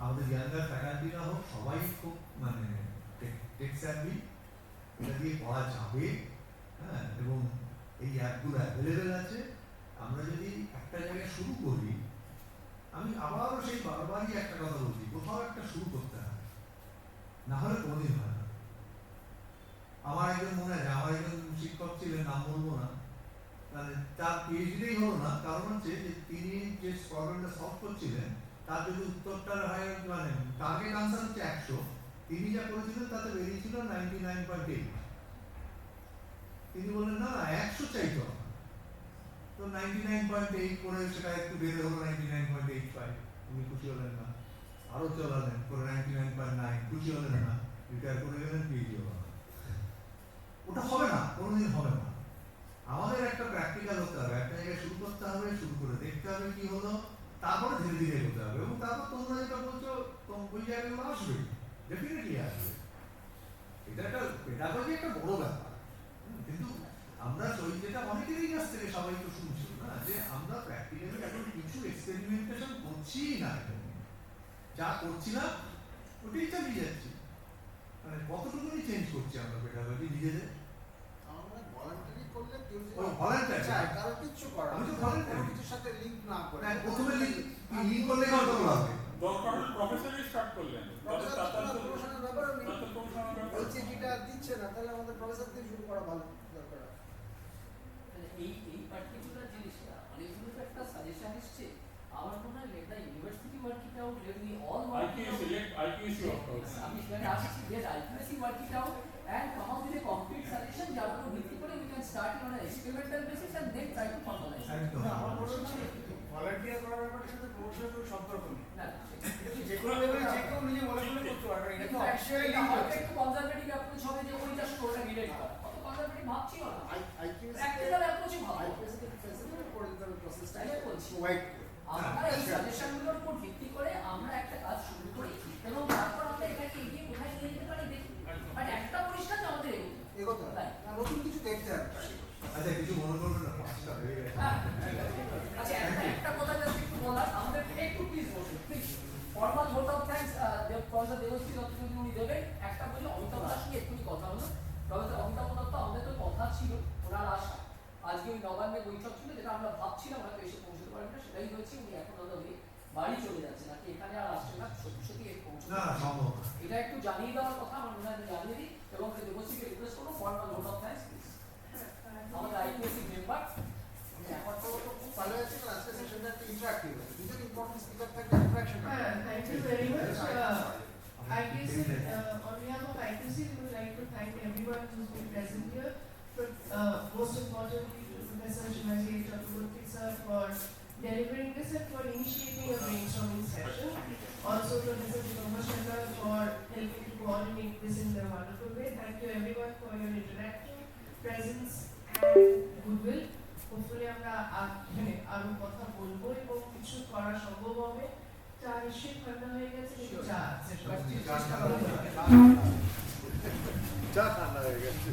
আমাদের ইয়াঙ্গার ফ্যাকাল্টিরা হোক, সবাই খুব মানে টেক স্যাভি, এটা দিয়ে পড়া যাবে, হ্যাঁ, এবং এই অ্যাপগুলো অ্যাভেলেবেল আছে। আমরা যদি একটা জায়গায় শুরু করি, আমি আবারও সেই বারবারই একটা কথা বলছি, কোথাও একটা শুরু করতে হবে, না হলে কোনোদিন হয় না। আমার একজন মনে আছে, আমার একজন শিক্ষক ছিলেন, নাম বলবো না, মানে তার পিএইচডি হলো না, কারণ হচ্ছে যে তিনি যে প্রবলেমটা সলভ করছিলেন তার যদি উত্তরটা হয় মানে টার্গেট আনসার হচ্ছে 100, তিনি যা করেছিলেন তাতে বেরিয়েছিল 99.8। তিনি বললেন না 100 চাইতো, তো 99.8 করে সেটা একটু বেড়ে হলো 99.85। উনি খুশি হলেন না, আরো চলালেন করে 99.9, খুশি হলেন না, রিটায়ার করে গেলেন, পিএইচডি হলো না। ওটা হবে না, কোনোদিন হবে না। আমাদের একটা প্র্যাকটিক্যাল হতে হবে, একটা জায়গায় শুরু করতে হবে, শুরু করে দেখতে হবে কি হলো, তারপরে ধীরে ধীরে এগোতে হবে, এবং তারপর তোমরা যেটা বলছো ওই জায়গাগুলো আসবে, ডেফিনেটলি আসবে। এটা একটা পেডাগজি একটা বড় ব্যাপার, কিন্তু আমরা যেটা অনেকেরই কাছ থেকে সবাই তো শুনছি না, যে আমরা প্র্যাকটিক্যালি এখন কিছু এক্সপেরিমেন্টেশন করছি না, যা করছি না ওটাই চালিয়ে যাচ্ছি। মানে কতটুকুনি চেঞ্জ করছি আমরা পেডাগজি নিজেদের। ভলান্টারি করলে কেউ ও ভলান্টারি চায়, কারণ কিচ্ছু করার আমি তো ভলান্টারি কিছুর সাথে লিংক না করে, প্রথমে লিংক করলে কত হবে, দরকার হলে প্রফেসরই স্টার্ট করলেন, প্রফেশনাল ব্যাপার বলছে যেটা দিচ্ছে না, তাহলে আমাদের প্রফেসর দিয়ে শুরু করা ভালো দরকার। এই পার্টিকুলার জিনিসটা অনেকগুলো একটা সাজেশন এসছে, আমার মনে হয় let the university work it out, let me all work it out. IQAC আমি সেখানে আসছি, let IQAC work it out and come up with a concrete suggestion যার উপর ভিত্তি করে we can start on an experimental basis and then try to formalize. আমার মনে হচ্ছে ভলান্টিয়ার করার ব্যাপারটার সাথে প্রমোশনের কোনো সম্পর্ক নেই। না যে কোনো লেভেলে যে কেউ নিজে ভলান্টিয়ার করতে পারবে, এটা তো অফিশিয়ালি লিংক আছে। একটু কনজারভেটিভ অ্যাপ্রোচ হবে যে ওইটা স্টোরটা রিলেট করা, কত কনজারভেটিভ ভাবছি না, আইকিউএসি প্র্যাকটিক্যাল অ্যাপ্রোচই ভাবো। আইকিউএসি কে ফ্যাসিলিটেট করে দিতে হবে, প্রসেসটা তাই বলছি প্রোভাইড আমরা এই সাজেশনগুলোর উপর ভিত্তি করে আমরা একটা কাজ শুরু করি, এবং তারপর আমরা এটাকে এগিয়ে কোথায় নিয়ে যেতে পারি দেখি। বাট একটা পরিষ্কার যে আমাদের এগোতে হবে, নতুন কিছু দেখতে হবে। আচ্ছা কিছু মনে করবেন না, পাঁচটা হয়ে গেছে। আচ্ছা একটা কথা জাস্ট একটু বলার, আমাদের একটু প্লিজ বসুন please. Formal vote of thanks professor Debashree Dutta যদি উনি দেবেন, একটা বলি অমিতাভ দাস নিয়ে এক্ষুনি কথা হলো। প্রফেসর অমিতাভ দত্ত আমাদের তো কথা ছিল, ওনার আশা আজকে ওই নবান্নে বৈঠক ছিল, যেটা আমরা ভাবছিলাম হয়তো এসে পৌঁছতে পারবেন না, সেটাই হয়েছে। উনি এখন অলরেডি বাড়ি চলে যাচ্ছে, নাকি এখানে আর আসছে না, সত্যি সত্যি পৌঁছতে না সম্ভব, এটা একটু জানিয়ে দেওয়ার কথা আমার মনে হয় জানিয়ে দিই, এবং দেবশ্রীকে রিকোয়েস্ট করবো formal vote of thanks please. আমাদের আইপিএসসি মেম্বার এখন তো খুব ভালো আছে, আজকে সেশনটা একটু ইন্টারঅ্যাক্টিভ আছে, দুজন ইম্পর্টেন্ট স্পিকার থাকলে ইন্টারঅ্যাকশন হবে। Thank you very much. IPC, on behalf of IPC, we would like to thank everyone who's been present here, but most importantly to Professor Sivaji Chakravorti sir for delivering this and for initiating a brainstorming session. Also Professor Sivaji for helping to coordinate this in a wonderful way. Thank you everyone for your interaction, presence and goodwill. Hopefully আমরা আরো কথা বলবো এবং কিছু করা সম্ভব হবে। চা নিশ্চয়ই ঠান্ডা হয়ে গেছে, কিন্তু চা আছে, চা ঠান্ডা হয়ে গেছে।